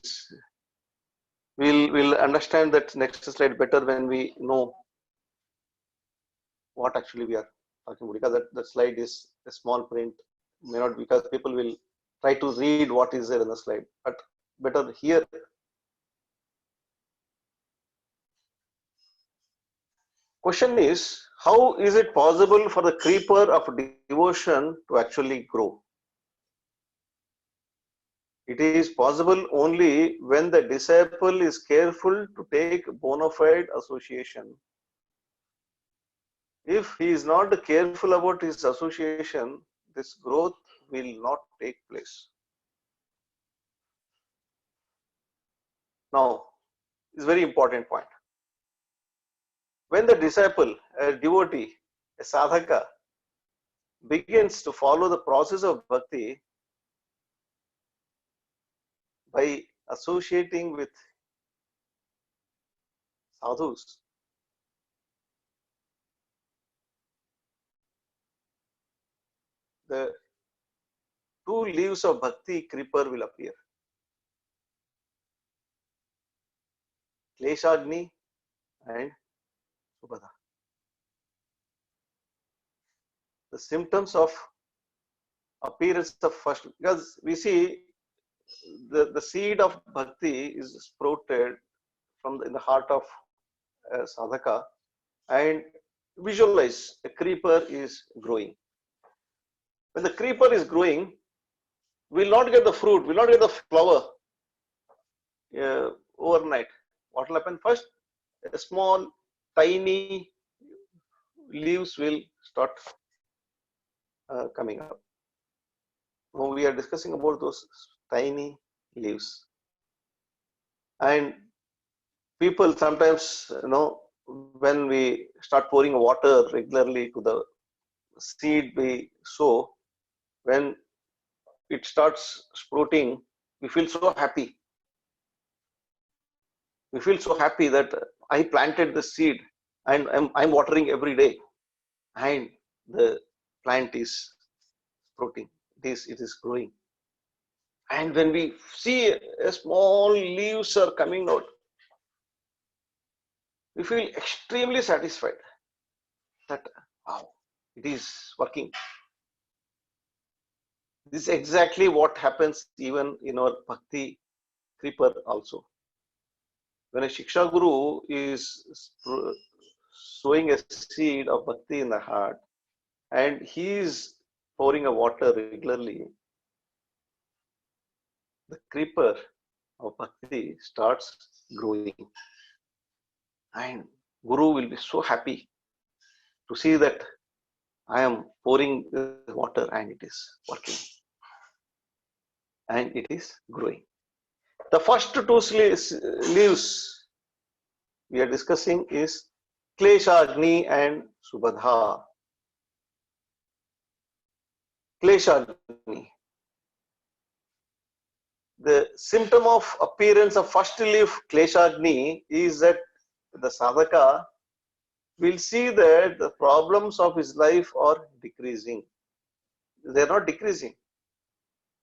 we'll understand that next slide better when we know what actually we are talking about, because that slide is a small print, may not, because people will try to read what is there in the slide, but better here. Question is, how is it possible for the creeper of devotion to actually grow? It is possible only when the disciple is careful to take bona fide association. If he is not careful about his association, this growth will not take place. Now, it's a very important point. When the disciple, a devotee, a sadhaka, begins to follow the process of bhakti by associating with sadhus, the two leaves of bhakti creeper will appear. Kleshagni and Subhada. The symptoms of appearance of first, because we see the seed of bhakti is sprouted in the heart of sadhaka, and visualize a creeper is growing. When the creeper is growing, we will not get the fruit, we will not get the flower overnight. What will happen first? A small, tiny leaves will start coming up. Now we are discussing about those tiny leaves. And people sometimes, when we start pouring water regularly to the seed we sow, when it starts sprouting, we feel so happy. We feel so happy that I planted the seed and I'm watering every day, and the plant is sprouting. it is growing. And when we see a small leaves are coming out, we feel extremely satisfied that, wow, it is working. This is exactly what happens even in our Bhakti creeper also. When a Shiksha Guru is sowing a seed of Bhakti in the heart, and he is pouring a water regularly, the creeper of Bhakti starts growing. And Guru will be so happy to see that I am pouring the water and it is working. And it is growing. The first two leaves we are discussing is Kleshagni and Subhadha. Kleshagni. The symptom of appearance of first leaf Kleshagni is that the sadhaka will see that the problems of his life are decreasing. They are not decreasing.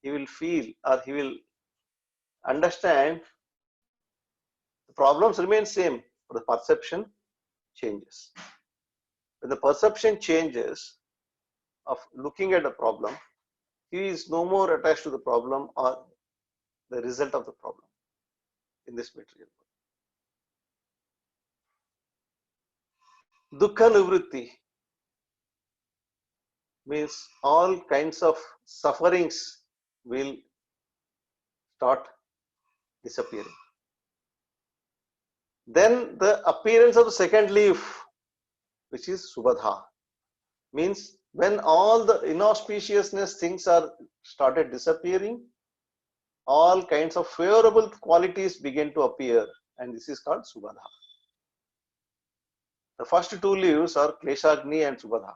He will feel or he will understand the problems remain same, but the perception changes. When the perception changes of looking at a problem, he is no more attached to the problem or the result of the problem in this material world. Dukkha nivritti means all kinds of sufferings will start disappearing. Then the appearance of the second leaf, which is Subhadha, means when all the inauspiciousness things are started disappearing, all kinds of favorable qualities begin to appear, and this is called Subhadha. The first two leaves are Kleshagni and Subhadha.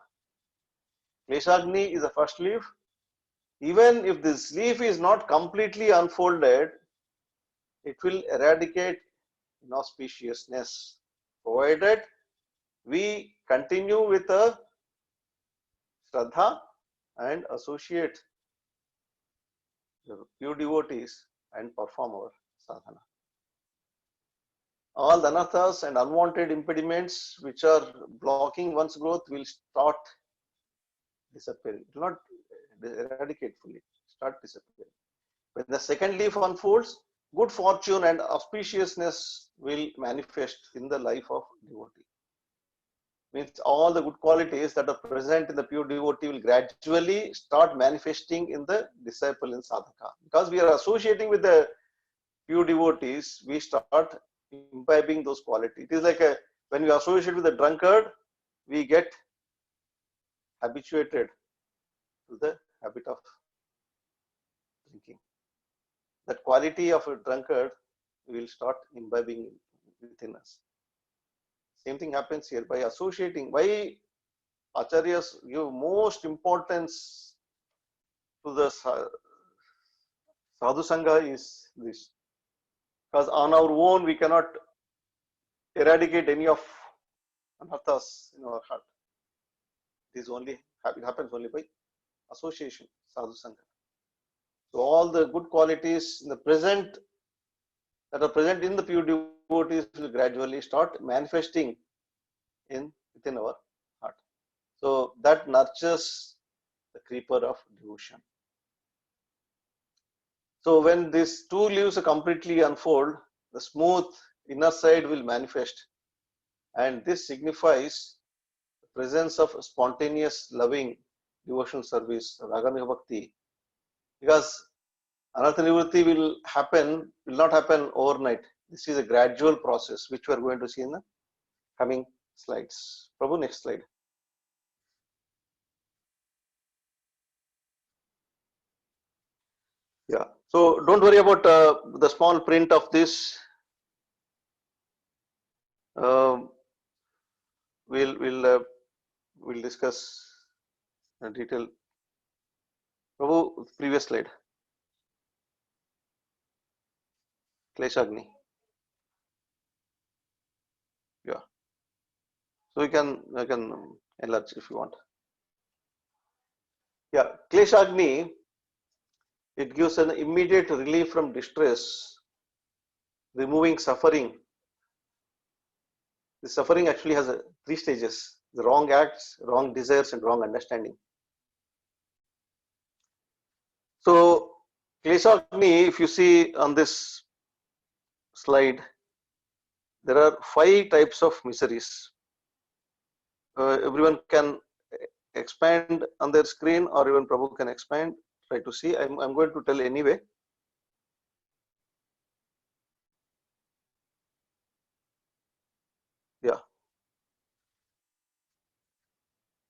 Kleshagni is the first leaf. Even if this leaf is not completely unfolded, it will eradicate inauspiciousness, provided we continue with a Shraddha and associate the pure devotees and perform our sadhana. All the anarthas and unwanted impediments which are blocking one's growth will start disappearing. It will not eradicate fully, start disappearing. When the second leaf unfolds, good fortune and auspiciousness will manifest in the life of devotee. Means all the good qualities that are present in the pure devotee will gradually start manifesting in the disciple in sadhaka. Because we are associating with the pure devotees, we start imbibing those qualities. It is like when we associate with a drunkard, we get habituated to the habit of drinking. That quality of a drunkard will start imbibing within us. Same thing happens here by associating. Why Acharyas give most importance to the Sadhu Sanga is this. Because on our own we cannot eradicate any of anarthas in our heart. It happens only by association, Sadhu Sanga. So all the good qualities in the present that are present in the pure devotees will gradually start manifesting within our heart. So that nurtures the creeper of devotion. So when these two leaves are completely unfold, the smooth inner side will manifest, and this signifies the presence of spontaneous loving devotional service, Ragamika Bhakti. Because anartha nivritti will not happen overnight. This is a gradual process which we are going to see in the coming slides. Prabhu, next slide. Yeah. So don't worry about the small print of this. We'll discuss in detail. Prabhu, previous slide. Kleshagni. Yeah. So I can enlarge if you want. Yeah, Kleshagni It gives an immediate relief from distress, removing suffering. The suffering actually has three stages: the wrong acts, wrong desires, and wrong understanding. So, Kleshagni, if you see on this slide, there are 5 types of miseries. Everyone can expand on their screen, or even Prabhu can expand. Try to see. I'm going to tell anyway. Yeah.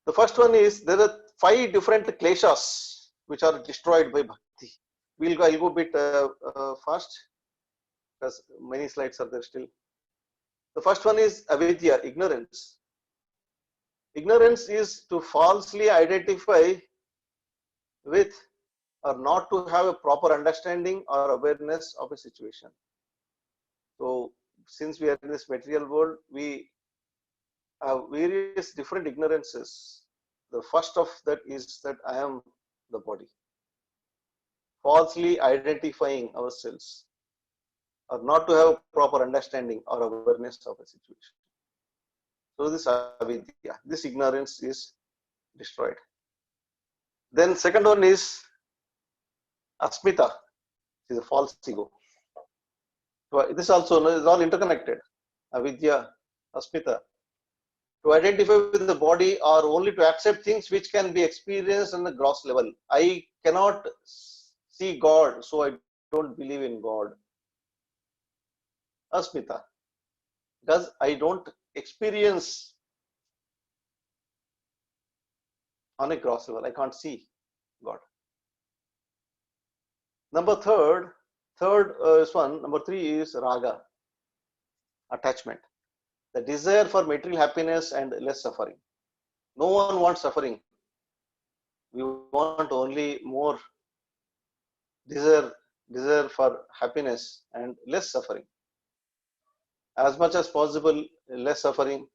The first one is there are 5 different kleshas which are destroyed by bhakti. I'll go a bit fast because many slides are there still. The first one is avidya, ignorance. Ignorance is to falsely identify with or not to have a proper understanding or awareness of a situation. So, since we are in this material world, we have various different ignorances. The first of that is that I am the body. Falsely identifying ourselves or not to have proper understanding or awareness of a situation. So this avidya, this ignorance is destroyed. Then second one is asmita, is a false ego. So this also is all interconnected. Avidya, asmita. To identify with the body or only to accept things which can be experienced on the gross level. I cannot see God, so I don't believe in God. Asmita. Because I don't experience on a gross level. I can't see God. Number third is one. Number 3 is raga, attachment. The desire for material happiness and less suffering. No one wants suffering. We want only more desire for happiness and less suffering. As much as possible, less suffering.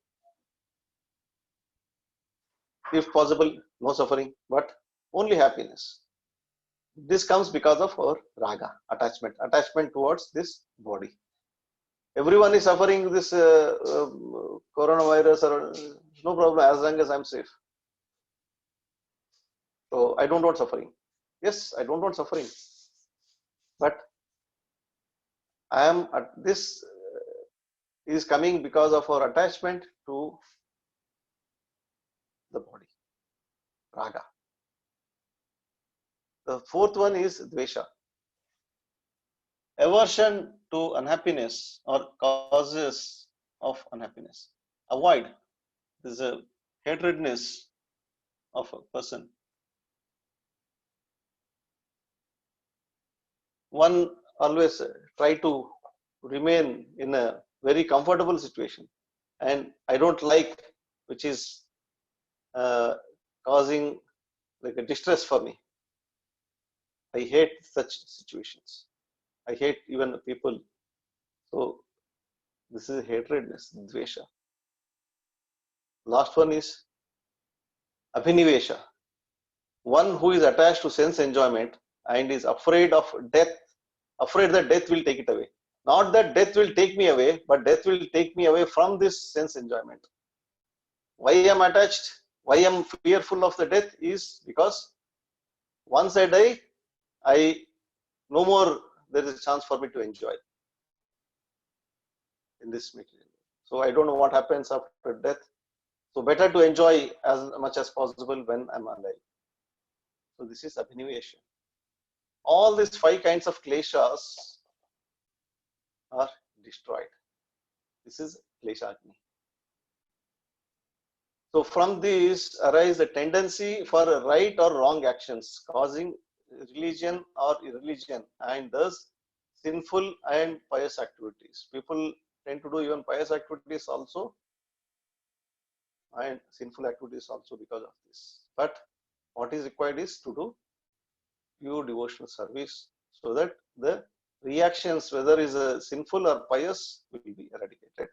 If possible, no suffering, but only happiness. This comes because of our raga, attachment towards this body. Everyone is suffering this coronavirus, or no problem as long as I'm safe. So I don't want suffering. Yes, I don't want suffering, but I am this is coming because of our attachment to the body, raga. The fourth one is dvesha, aversion to unhappiness or causes of unhappiness. Avoid this hatredness of a person. One always try to remain in a very comfortable situation, and I don't like which is causing like a distress for me. I hate such situations. I hate even people. So this is hatredness, dvesha. Last one is abhinivesha. One who is attached to sense enjoyment and is afraid of death, afraid that death will take it away. Not that death will take me away, but death will take me away from this sense enjoyment. Why I am attached, why I am fearful of the death is because once I die, no more there is a chance for me to enjoy in this material. So I don't know what happens after death. So better to enjoy as much as possible when I'm alive. So this is abhinivesha. All these 5 kinds of kleshas are destroyed. This is kleshagni. So from these arise a tendency for right or wrong actions, causing religion or irreligion, and thus sinful and pious activities. People tend to do even pious activities also, and sinful activities also because of this. But what is required is to do pure devotional service, so that the reactions, whether is a sinful or pious, will be eradicated.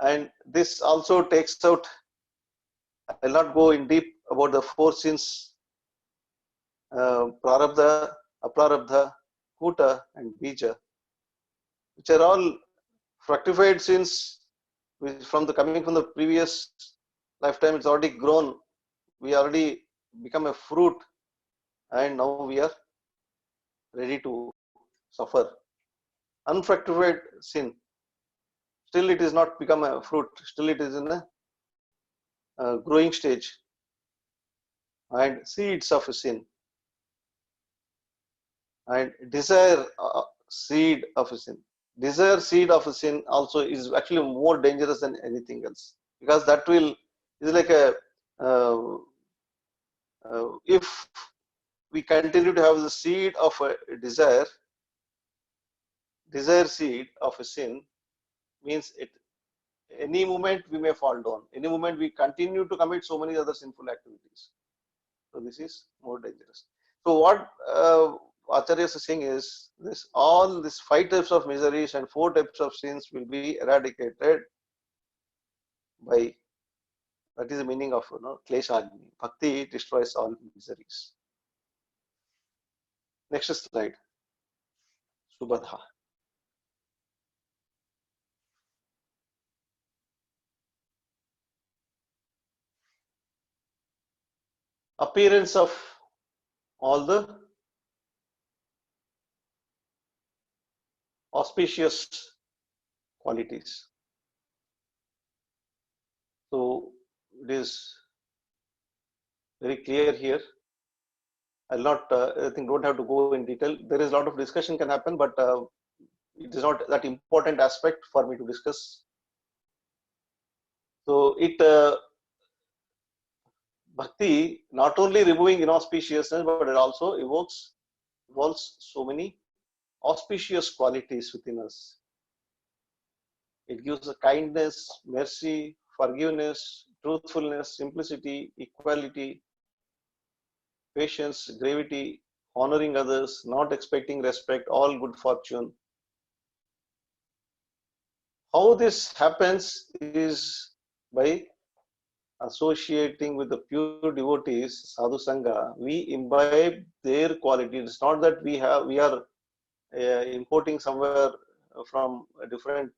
And this also takes out, I will not go in deep about the 4 sins prarabdha, aprarabdha, kuta, and bija, which are all fructified sins, which coming from the previous lifetime. It's already grown. We already become a fruit, and now we are ready to suffer. Unfructified sin, still it is not become a fruit. Still it is in a growing stage. And seeds of a sin, and desire seed of a sin. Desire seed of a sin also is actually more dangerous than anything else, because that will is like a if we continue to have the seed of a desire seed of a sin, means it any moment we may fall down, any moment we continue to commit so many other sinful activities. So this is more dangerous. So what Acharya is saying is this: all these 5 types of miseries and 4 types of sins will be eradicated by, that is the meaning of Kleshagni. Bhakti destroys all miseries. Next slide. Subhadha. Appearance of all the auspicious qualities. So it is very clear here. I'll not, I think, don't have to go in detail. There is a lot of discussion can happen, but it is not that important aspect for me to discuss. So it Bhakti not only removing inauspiciousness, but it also involves so many auspicious qualities within us. It gives a kindness, mercy, forgiveness, truthfulness, simplicity, equality, patience, gravity, honoring others, not expecting respect, all good fortune. How this happens is by associating with the pure devotees, Sadhu Sanga. We imbibe their qualities. It's not that we are importing somewhere from a different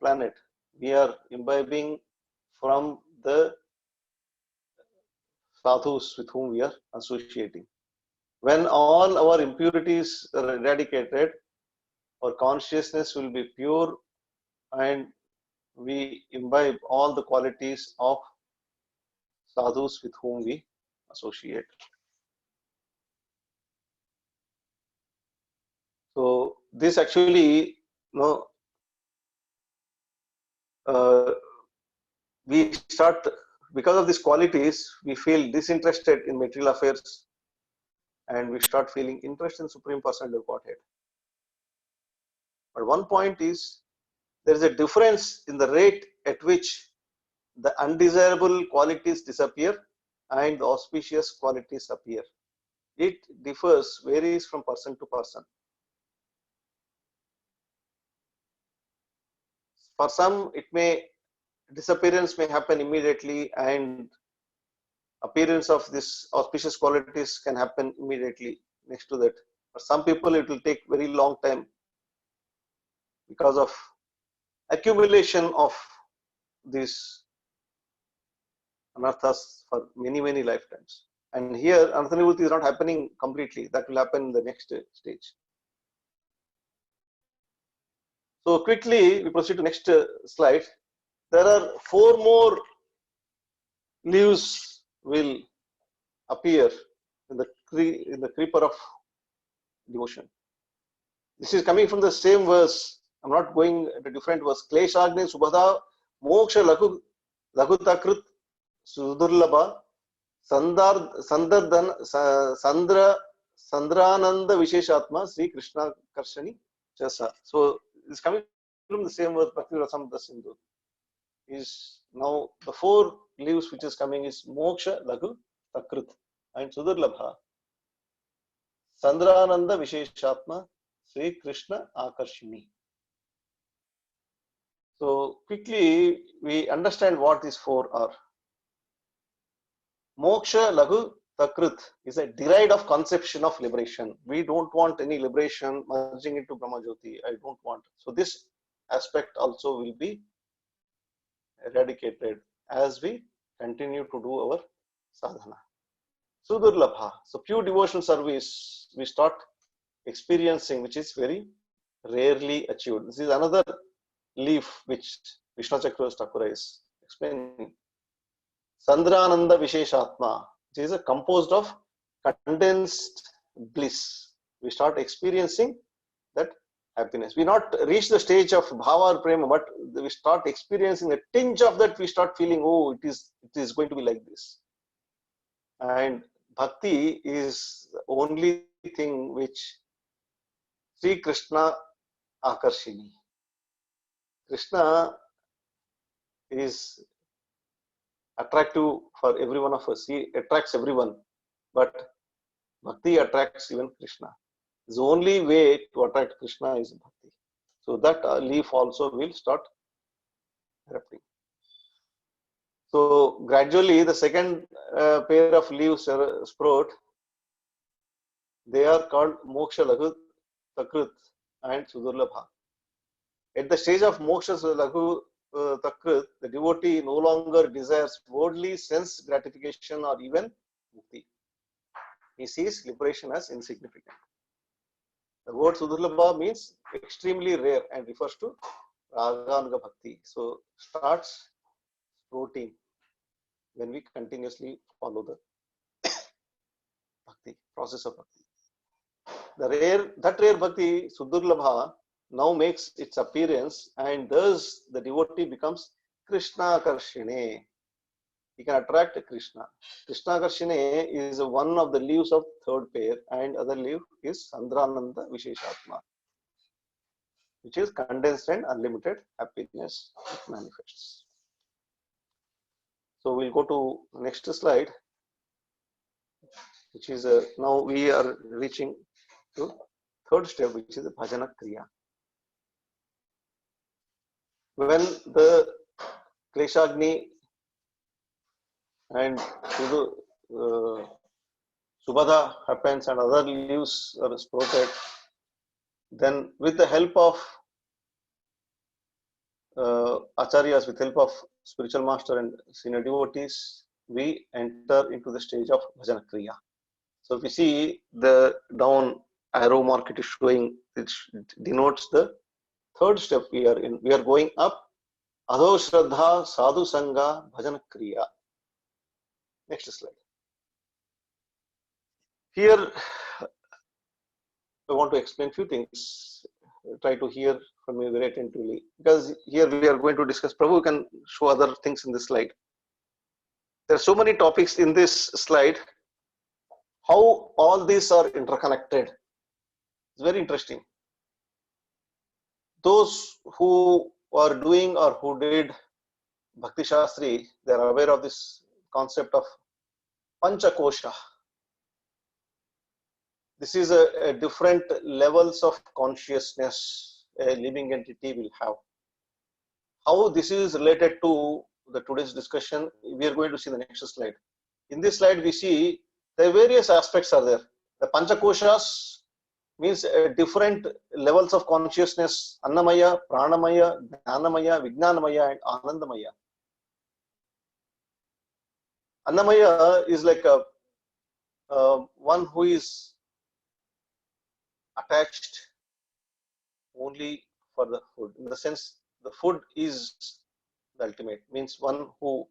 planet. We are imbibing from the sadhus with whom we are associating. When all our impurities are eradicated, our consciousness will be pure, and we imbibe all the qualities of sadhus with whom we associate. So this actually, we start, because of these qualities, we feel disinterested in material affairs, and we start feeling interest in Supreme Personality of Godhead. But one point is, there is a difference in the rate at which the undesirable qualities disappear and the auspicious qualities appear. It varies from person to person. For some, disappearance may happen immediately, and appearance of this auspicious qualities can happen immediately next to that. For some people, it will take very long time because of accumulation of these anarthas for many, many lifetimes. And here, anarthanivrutti is not happening completely. That will happen in the next stage. So quickly, we proceed to next slide. There are 4 more leaves will appear in the creeper of devotion. This is coming from the same verse. I'm not going to different verse. Kleshagni subhadha moksha lagutakrut sudurlabha sandrananda visheshatma Sri Krishna Karshani Chasa. So it's coming from the same verse. Bhakti Rasamrita Sindhu is now the 4 leaves which is coming is moksha lagu takrut and sudurlabha sandrananda visheshatma Sri Krishna Akarshini. So quickly we understand what these 4 are. Moksha lagu Takrit is a derived of conception of liberation. We don't want any liberation merging into Brahma Jyoti. I don't want. So this aspect also will be eradicated as we continue to do our sadhana. Sudurlabha. So pure devotional service we start experiencing, which is very rarely achieved. This is another leaf which Vishnu Chakra Thakur is explaining. Sandrananda Visheshatma, which is composed of condensed bliss. We start experiencing that happiness. We not reach the stage of bhava or prema, but we start experiencing a tinge of that. We start feeling, oh, it is going to be like this. And bhakti is the only thing which Sri Krishna Akarshini. Krishna is attractive for every one of us. He attracts everyone, but bhakti attracts even Krishna. The only way to attract Krishna is bhakti. So that leaf also will start erupting. So gradually the second pair of leaves sprout. They are called Moksha Laghu, Takrit and Sudurlabha. At the stage of Moksha Laghu Takrit, the devotee no longer desires worldly sense gratification or even mukti. He sees liberation as insignificant. The word Sudurlabha means extremely rare and refers to Raganuga Bhakti. So starts sprouting when we continuously follow the Bhakti, process of Bhakti. That rare Bhakti, Sudurlabha, now makes its appearance, and thus the devotee becomes Krishna Karshine. He can attract Krishna. Krishna Karshine is one of the leaves of third pair, and other leaf is Sandrananda Visheshatma, which is condensed and unlimited happiness manifests. So we'll go to next slide, which is now we are reaching to third step, which is the Bhajana Kriya. When the Kleshagni and Subhadha happens and other leaves are sprouted, then with the help of acharyas, with help of spiritual master and senior devotees, we enter into the stage of Bhajana Kriya. So if we see the down arrow mark, it is showing, it denotes the third step we are in. We are going up. Adho Shraddha, Sadhu Sanga, Bhajana Kriya. Next slide. Here, I want to explain few things. Try to hear from me very attentively, because here we are going to discuss. Prabhu can show other things in this slide. There are so many topics in this slide. How all these are interconnected. It's very interesting. Those who are doing or who did Bhakti Shastri, they are aware of this concept of Panchakosha. This is a different levels of consciousness a living entity will have. How this is related to the today's discussion, we are going to see the next slide. In this slide, we see the various aspects are there. The Panchakoshas means different levels of consciousness: Annamaya, Pranamaya, Jnanamaya, Vijnanamaya, and Anandamaya. Annamaya is like one who is attached only for the food. In the sense, the food is the ultimate. Means one who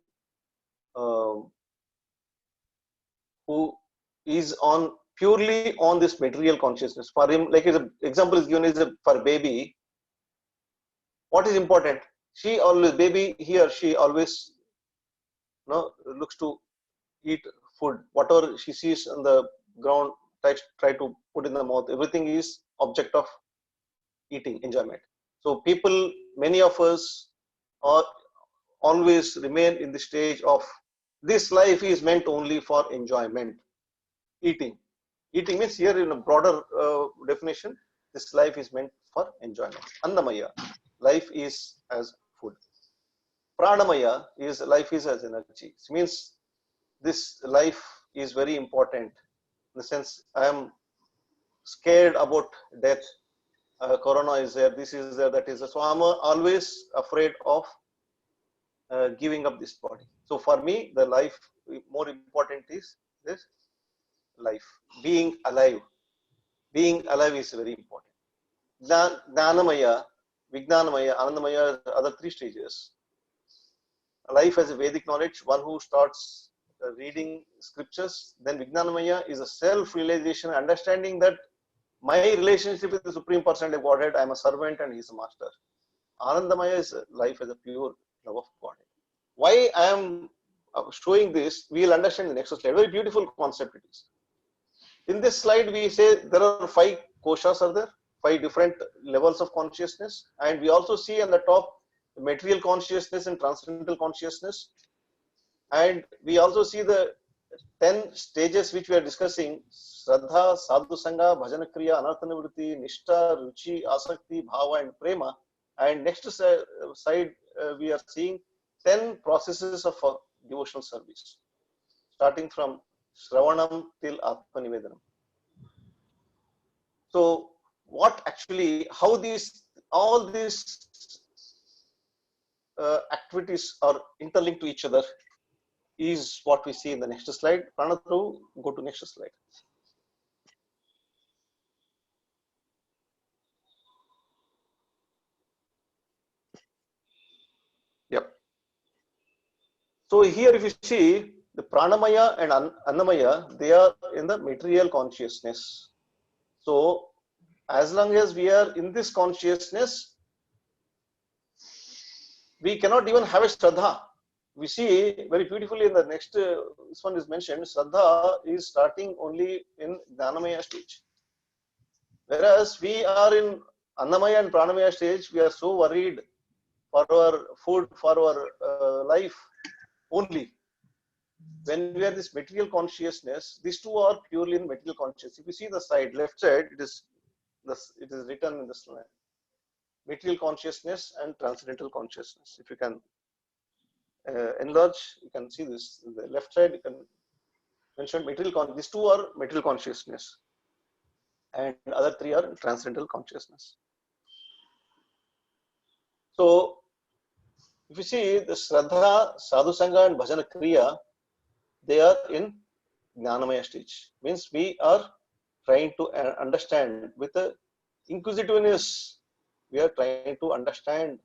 is on purely on this material consciousness. For him, like an example is given, is for a baby. What is important? She always, baby, he or she always looks to eat food. Whatever she sees on the ground, try to put in the mouth. Everything is object of eating, enjoyment. So people, many of us are always remain in the stage of this life is meant only for enjoyment. Eating means, here in a broader definition, this life is meant for enjoyment. Annamaya, life is as food. Pranamaya is life is as energy. It means this life is very important. In the sense, I am scared about death. Corona is there, this is there, that is there. So I'm always afraid of giving up this body. So for me, the life, more important is this life. Being alive. Being alive is very important. Jnanamaya, Vijnanamaya, Anandamaya, other three stages. Life as a Vedic knowledge, one who starts reading scriptures. Then Vijnanamaya is a self-realization, understanding that my relationship with the Supreme Personality of Godhead, I am a servant and he is a master. Anandamaya is life as a pure love of Godhead. Why I am showing this, we will understand in the next slide. Very beautiful concept it is. In this slide, we say there are 5 koshas are there, 5 different levels of consciousness. And we also see on the top, material consciousness and transcendental consciousness. And we also see the 10 stages which we are discussing: Shraddha, Sadhu Sanga, Bhajana Kriya, Anartha Nivritti, Nishtha, Ruchi, Asakti, Bhava and Prema. And next side, we are seeing 10 processes of devotional service, starting from Shravanam till Atma Nivedanam. So what actually, how all these activities are interlinked to each other is what we see in the next slide. Pranathu, go to next slide. Yep. So here if you see the Pranamaya and Annamaya, they are in the material consciousness. So as long as we are in this consciousness, we cannot even have a Shraddha. We see very beautifully in the next, this one is mentioned, Shraddha is starting only in Jnanamaya stage. Whereas we are in Annamaya and Pranamaya stage, we are so worried for our food, for our life only. When we are this material consciousness, these two are purely in material consciousness. If you see the side, left side, it is written in this line. Material consciousness and transcendental consciousness. If you can enlarge, you can see this. The left side, you can mention material. These two are material consciousness, and other 3 are transcendental consciousness. So, if you see the Shraddha, Sadhu Sanga, and Bhajana Kriya, they are in Jnanamaya stage. Means we are trying to understand with the inquisitiveness. We are trying to understand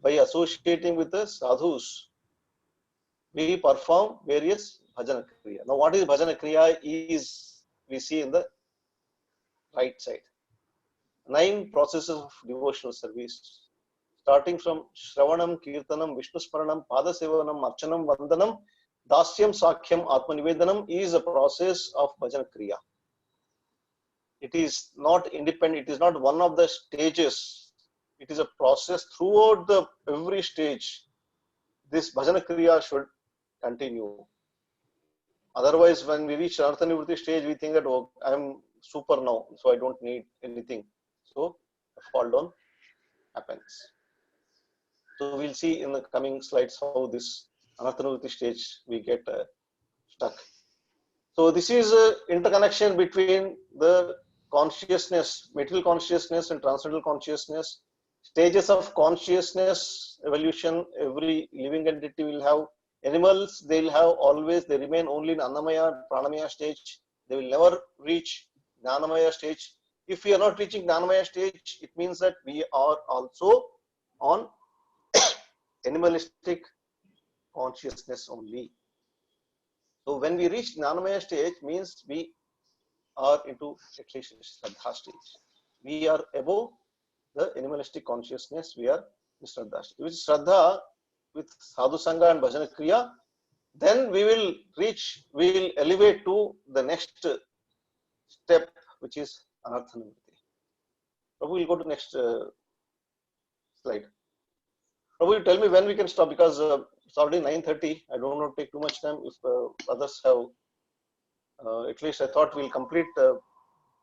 by associating with the sadhus. We perform various bhajana kriya. Now, what is bhajana kriya is we see in the right side. 9 processes of devotional service, starting from Shravanam, Kirtanam, Vishnu Sparanam, Padasevanam, Archanam, Vandanam, Dasyam, Sakhyam, Atma Nivedanam is a process of bhajana kriya. It is not independent, it is not one of the stages. It is a process throughout every stage. This bhajana kriya should continue. Otherwise, when we reach Anartha Nivritti stage, we think that, oh, I am super now, so I don't need anything. So, a fall down happens. So, we'll see in the coming slides how this Anartha Nivritti stage we get stuck. So, this is an interconnection between the consciousness, material consciousness and transcendental consciousness. Stages of consciousness evolution, every living entity will have. Animals, they'll have always, they remain only in Annamaya, Pranamaya stage. They will never reach Jnanamaya stage. If we are not reaching Jnanamaya stage, it means that we are also on animalistic consciousness only. So when we reach Jnanamaya stage, means we are into at least Shraddha stage. We are above the animalistic consciousness, we are in Shraddha stage. Which Shraddha with Sadhu Sanga and Bhajana Kriya, then we will reach, we will elevate to the next step, which is Anartha Nivritti. Prabhu, we'll go to next slide. Prabhu, you tell me when we can stop, because it's already 9:30. I don't want to take too much time. If others have, at least I thought we'll complete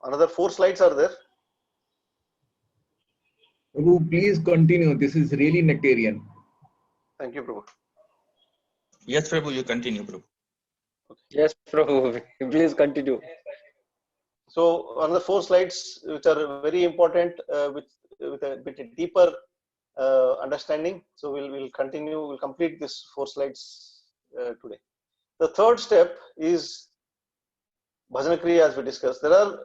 another 4 slides are there. Prabhu, please continue. This is really nectarian. Thank you, Prabhu. Yes, Prabhu, you continue, Prabhu. Yes, Prabhu. Please continue. So on the 4 slides, which are very important, with a bit deeper understanding. So we'll continue. We'll complete this 4 slides today. The third step is Bhajana Kriya, as we discussed. There are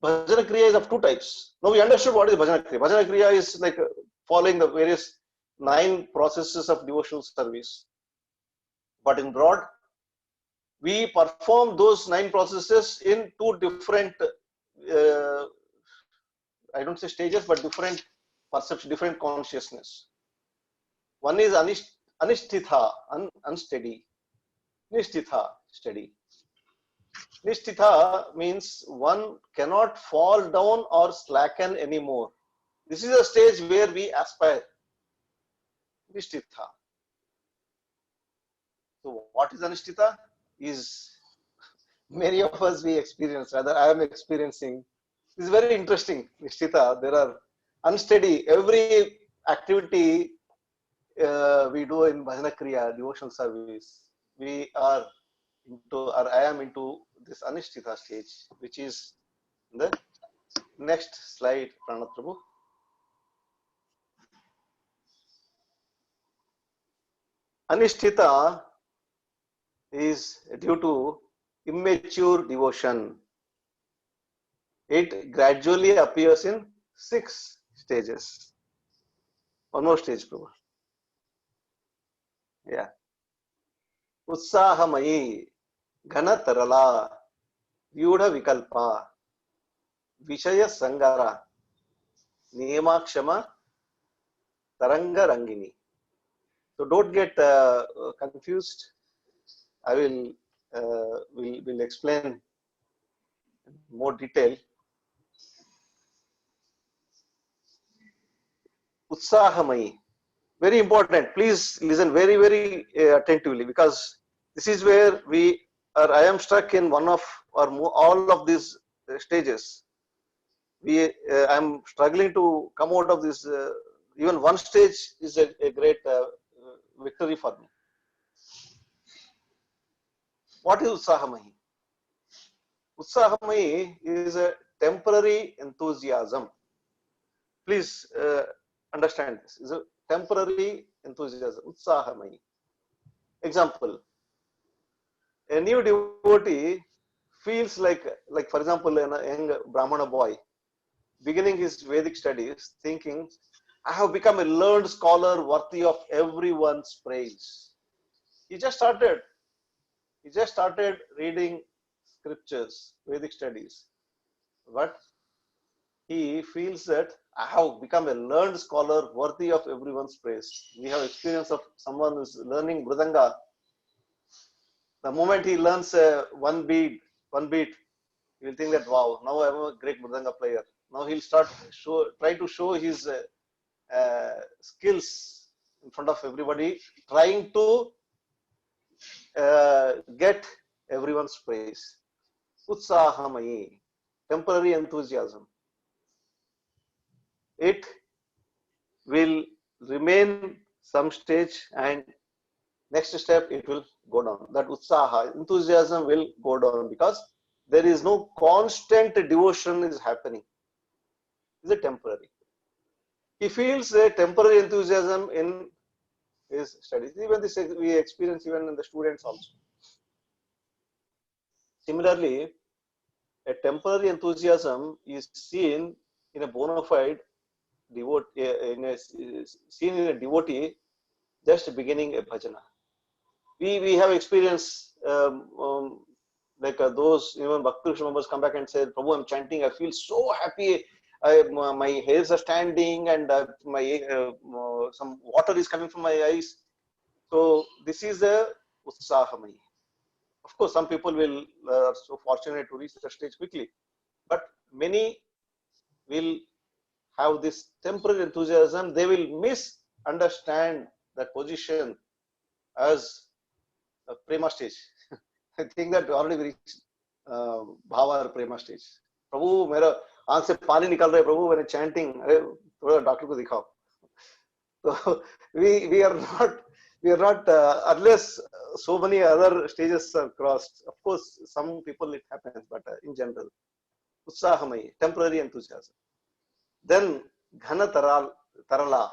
Bhajana Kriya is of 2 types. Now we understood what is Bhajana Kriya. Bhajana Kriya is like following the various 9 processes of devotional service. But in broad, we perform those 9 processes in 2 different, I don't say stages, but different perception, different consciousness. One is anishtitha, unsteady. Nishtitha, steady. Nishtitha means one cannot fall down or slacken anymore. This is a stage where we aspire. Nishtitha. So what is anishtitha? Is many of us we experience, rather I am experiencing. This is very interesting. Nishtitha, there are unsteady. Every activity we do in Bhajana Kriya, devotional service, we are into, or I am into this anishtitha stage, which is the next slide, Pranath Prabhu. Anishtitha is due to immature devotion. It gradually appears in 6 stages. One more stage, Prabhu. Yeah. Utsahamayi, Ganatarala, Vyudha Vikalpa, Vishaya Sangara, Niyamakshama, Taranga Rangini. So don't get confused. I will explain in more detail. Utsahamayi, very important. Please listen very, very attentively, because this is where I am stuck in one of or all of these stages. I am struggling to come out of this. Even one stage is a great victory for me. What is Utsahamayi? Utsahamayi is a temporary enthusiasm. Please understand this. It's a temporary enthusiasm. Utsahamayi. Example: a new devotee feels like for example, a young Brahmana boy beginning his Vedic studies, thinking, I have become a learned scholar worthy of everyone's praise. He just started reading scriptures, Vedic studies, but he feels that I have become a learned scholar worthy of everyone's praise. We have experience of someone who is learning Mridanga. The moment he learns one beat, he will think that, wow, now I am a great Mridanga player. Now he'll start try to show his skills in front of everybody, trying to get everyone's praise. Utsahamayi, temporary enthusiasm. It will remain some stage, and next step it will go down. That utsaha, enthusiasm, will go down because there is no constant devotion is happening. It's a temporary. He feels a temporary enthusiasm in his studies. Even this we experience even in the students also. Similarly, a temporary enthusiasm is seen in a bona fide devotee just beginning a bhajana. We have experienced those even Bhakti members come back and say, Prabhu, I'm chanting, I feel so happy. My hairs are standing and some water is coming from my eyes. So this is a utsahamayi. Of course, some people will so fortunate to reach the stage quickly, but many will have this temporary enthusiasm. They will misunderstand that position as a prema stage. I think that already we reached bhava or prema stage. Prabhu, मेरा आंख से पानी निकल रहा है प्रभु, when chanting, अरे थोड़ा doctor को दिखाओ. So we we are not, unless so many other stages are crossed. Of course, some people it happens, but in general, utsahamai, temporary enthusiasm. Then ghana tarala.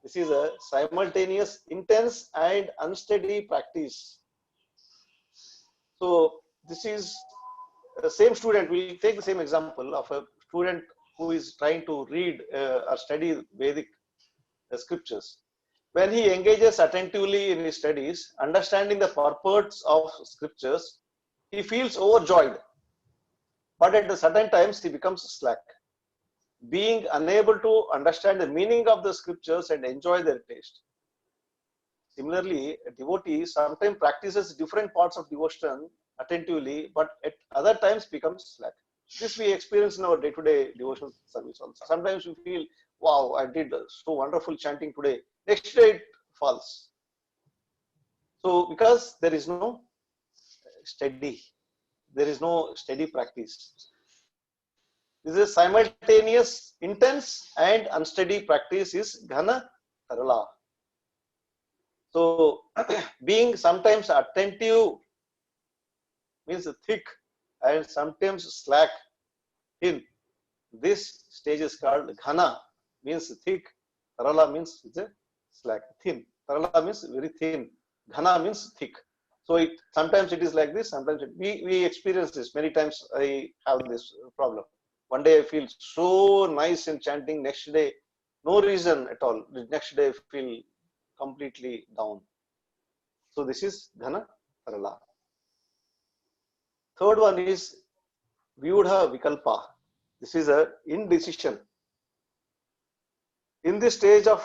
This is a simultaneous, intense and unsteady practice. So this is the same student. We'll take the same example of a student who is trying to read or study Vedic scriptures. When he engages attentively in his studies, understanding the purports of scriptures, he feels overjoyed. But at certain times, he becomes slack, being unable to understand the meaning of the scriptures and enjoy their taste. Similarly, a devotee sometimes practices different parts of devotion attentively, but at other times becomes slack. This we experience in our day-to-day devotional service also. Sometimes we feel, wow, I did so wonderful chanting today. Next day it falls. So because there is no steady practice. This is simultaneous, intense and unsteady practice is ghana tarala. So being sometimes attentive means thick and sometimes slack, thin. This stage is called ghana, means thick. Tarala means slack, thin. Tarala means very thin. Ghana means thick. So sometimes it is like this. Sometimes we experience this. Many times I have this problem. One day I feel so nice in chanting. Next day, no reason at all. The next day I feel completely down. So this is ghana tarala. Third one is vyudha vikalpa. This is a indecision. In this stage of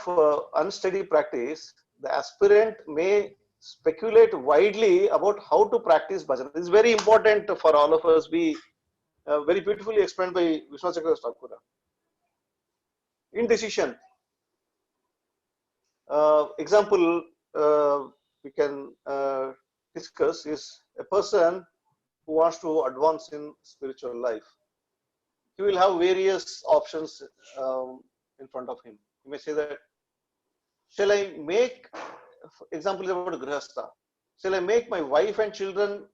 unsteady practice, the aspirant may speculate widely about how to practice bhajan. This is very important for all of us. Very beautifully explained by Vishwanath Chakravarti Thakur. Indecision. Example we can discuss is a person who wants to advance in spiritual life. He will have various options in front of him. He may say that, shall I make, example is about Grihastha, shall I make my wife and children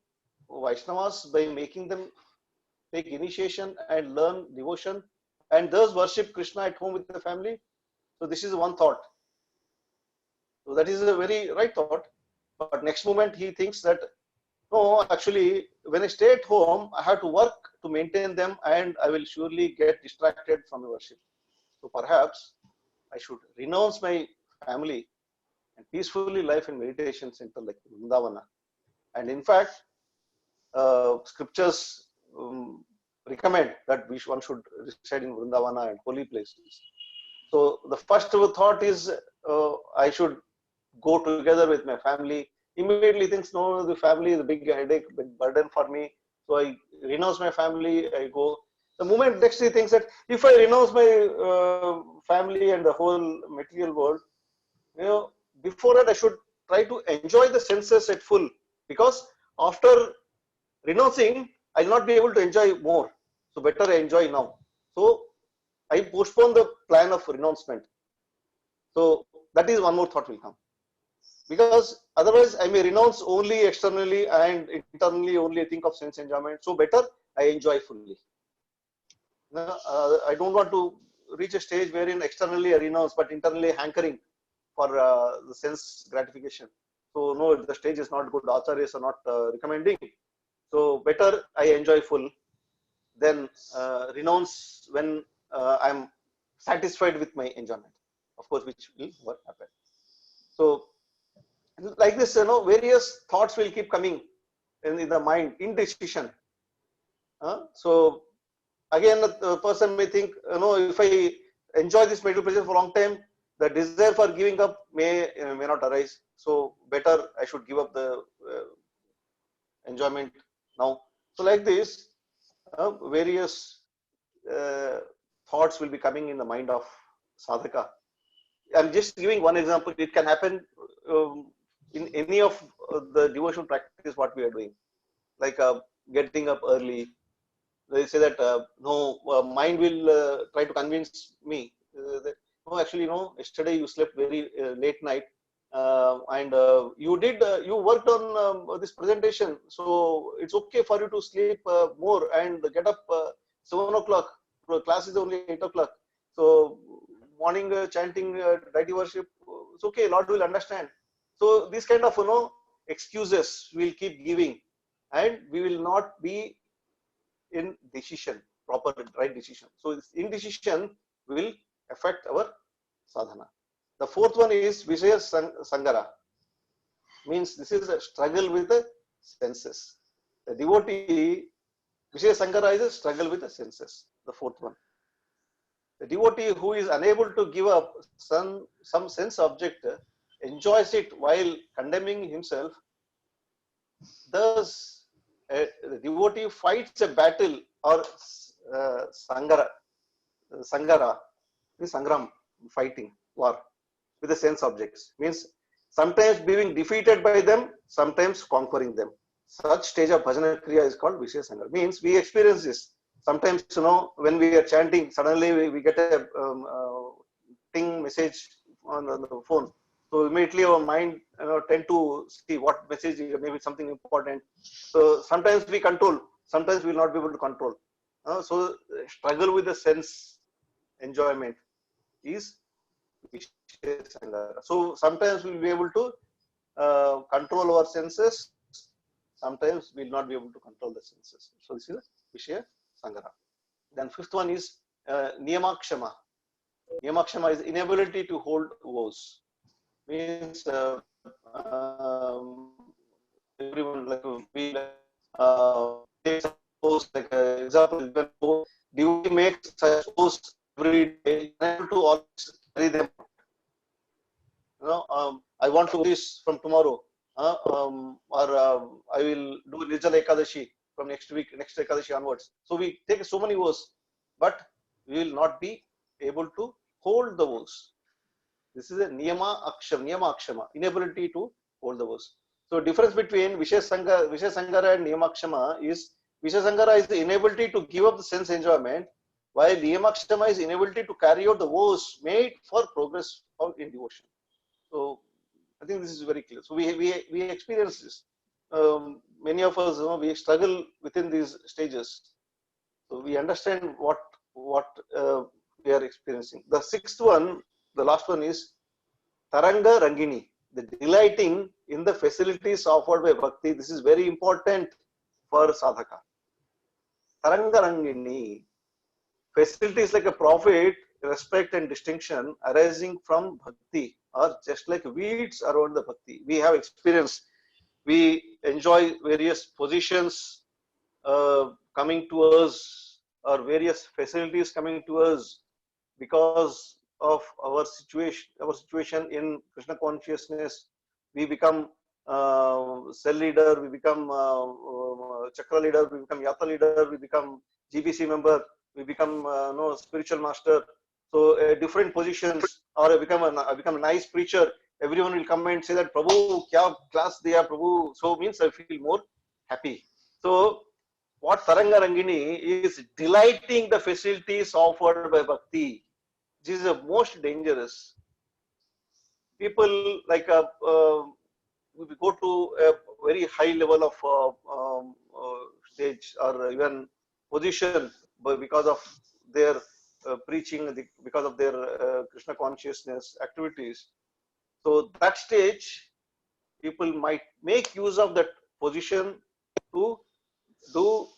Vaishnavas by making them take initiation and learn devotion and thus worship Krishna at home with the family? So this is one thought. So that is a very right thought. But next moment he thinks that, no, actually, when I stay at home, I have to work to maintain them and I will surely get distracted from the worship. So perhaps I should renounce my family and peacefully live in meditation center like Vrindavana. And in fact, scriptures recommend that one should reside in Vrindavana and holy places. So the first thought is I should go together with my family. Immediately thinks, no, the family is a big headache, big burden for me. So I renounce my family, I go. The moment next he thinks that if I renounce my family and the whole material world, before that I should try to enjoy the senses at full, because after renouncing, I will not be able to enjoy more. So better I enjoy now. So I postpone the plan of renouncement. So that is one more thought will come. Because otherwise I may renounce only externally and internally only think of sense enjoyment. So better I enjoy fully. I don't want to reach a stage wherein externally I renounce but internally hankering for the sense gratification. So no, the stage is not good. Acharyas are not recommending. So better I enjoy full, then renounce when I'm satisfied with my enjoyment. Of course, which will never happen. So like this, various thoughts will keep coming in the mind, indecision. So again, the person may think, if I enjoy this material pleasure for a long time, the desire for giving up may not arise. So better I should give up the enjoyment now. So like this, various thoughts will be coming in the mind of sadhaka. I'm just giving one example. It can happen in any of the devotional practice what we are doing, like getting up early. They say that mind will try to convince me that no, actually no. Yesterday you slept very late night. and you worked on this presentation, so it's okay for you to sleep more and get up 7 o'clock. Class is only 8 o'clock. So morning chanting, deity worship, it's okay. Lord will understand. So this kind of excuses we'll keep giving, and we will not be in decision, proper right decision. So this indecision will affect our sadhana. The fourth one is Vishaya Sangara, means this is a struggle with the senses. The devotee, Vishaya Sangara is a struggle with the senses, the fourth one. The devotee who is unable to give up some sense object enjoys it while condemning himself. Thus, the devotee fights a battle or Sangara, means Sangram, fighting, war with the sense objects. Means sometimes being defeated by them, sometimes conquering them. Such stage of bhajana kriya is called Vishaya Sangara. Means we experience this. Sometimes, when we are chanting, suddenly we get a ping message on the phone. So immediately our mind tend to see what message, maybe something important. So sometimes we control, sometimes we will not be able to control. So struggle with the sense enjoyment is Vishaya Sangara. So sometimes we will be able to control our senses, sometimes we will not be able to control the senses. So this is Vishaya Sangara. Then fifth one is Niyamakshama. Niyamakshama is inability to hold vows. Means everyone take suppose example, when devotee makes such vows every day, unable to always carry them. I want to do this from tomorrow, or I will do Nirjala Ekadashi from next Ekadashi onwards. So we take so many vows, but we will not be able to hold the vows. This is a niyama akshama, inability to hold the vows. So difference between Vishaya Sangara and Niyamakshama is Vishaya Sangara is the inability to give up the sense enjoyment, while Niyamakshama is inability to carry out the vows made for progress in devotion. So I think this is very clear. So we experience this. Many of us, we struggle within these stages. So we understand what we are experiencing. The sixth one, the last one is Taranga Rangini, the delighting in the facilities offered by Bhakti. This is very important for sadhaka. Taranga Rangini, facilities like a profit, respect and distinction arising from Bhakti are just like weeds around the Bhakti. We have experience. We enjoy various positions coming to us, or various facilities coming to us because of our situation in Krishna consciousness. We become cell leader, we become chakra leader, we become yatra leader, we become GBC member, we become spiritual master. So different positions, or I become a nice preacher. Everyone will come and say that Prabhu, kya class diya Prabhu. So means I feel more happy. So what Taranga Rangini is delighting the facilities offered by Bhakti. This is the most dangerous. People like we go to a very high level of stage or even position, but because of their preaching, because of their Krishna consciousness activities. So that stage, people might make use of that position to do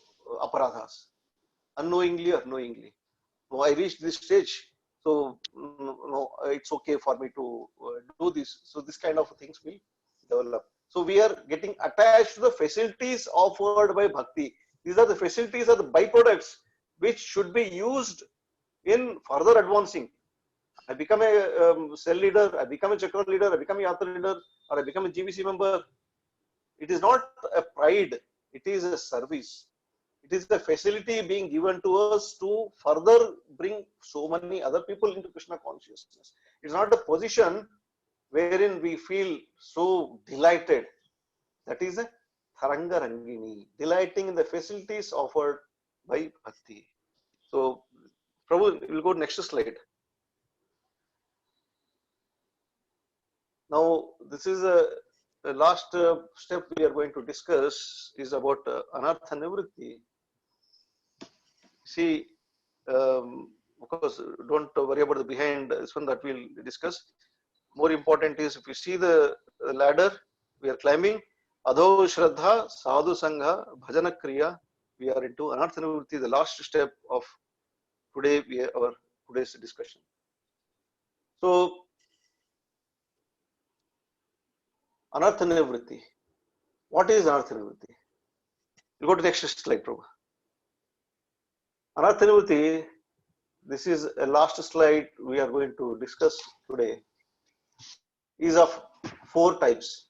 aparadhas, unknowingly or knowingly. So I reached this stage, so no, it's okay for me to do this. So this kind of things will develop. So we are getting attached to the facilities offered by Bhakti. These are the facilities, are the byproducts which should be used in further advancing. I become a cell leader, I become a chakra leader, I become a yatra leader, or I become a GBC member. It is not a pride, it is a service. It is the facility being given to us to further bring so many other people into Krishna consciousness. It's not a position wherein we feel so delighted. That is a Taranga Rangini, delighting in the facilities offered by Bhakti. So, Prabhu, we'll go next slide. Now, this is the last step we are going to discuss is about anartha nivritti. See, of course, don't worry about the behind this one that we'll discuss. More important is if you see the ladder, we are climbing. Adho Shraddha, Sadhu Sanga, Bhajana Kriya. We are into anartha nivritti, the last step of today, our today's discussion. So, anartha nivritti. What is anartha nivritti? We'll go to the next slide, Prabhu. Anartha nivritti, this is a last slide we are going to discuss today, is of 4 types.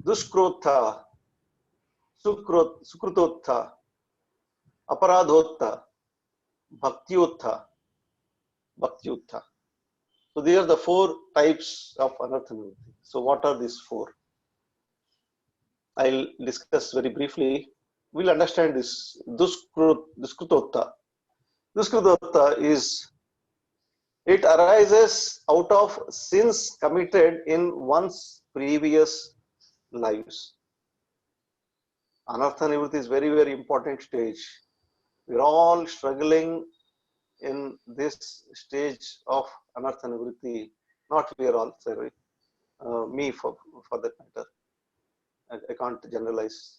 Duskrotha, Sukrutotha, Aparadhotha, Bhaktiotha, Bhaktiotha. So these are the 4 types of anartha nivritti. So what are these 4? I'll discuss very briefly. We'll understand this Duskrutotha. Duskrutotha is, it arises out of sins committed in one's previous lives. Anartha nivritti is very, very important stage. We're all struggling in this stage of anartha nivritti. Not we are all, sorry, me for that matter. I can't generalize.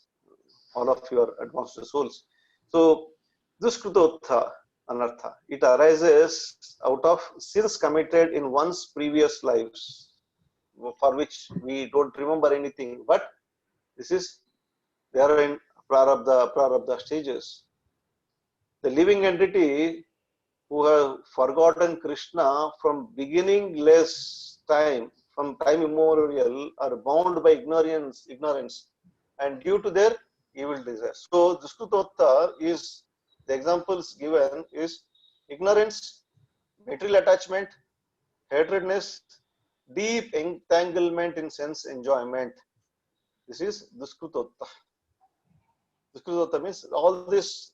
All of you are advanced souls. So, Duskrutotha anartha, it arises out of sins committed in one's previous lives, for which we don't remember anything, but this is, they are in prarabdha stages. The living entity who have forgotten Krishna from beginningless time, from time immemorial, are bound by ignorance, and due to their evil desires. So, Duskrutotha is, the examples given is ignorance, material attachment, hatredness, deep entanglement in sense enjoyment. This is Duskrutotha. Duskrutotha means all these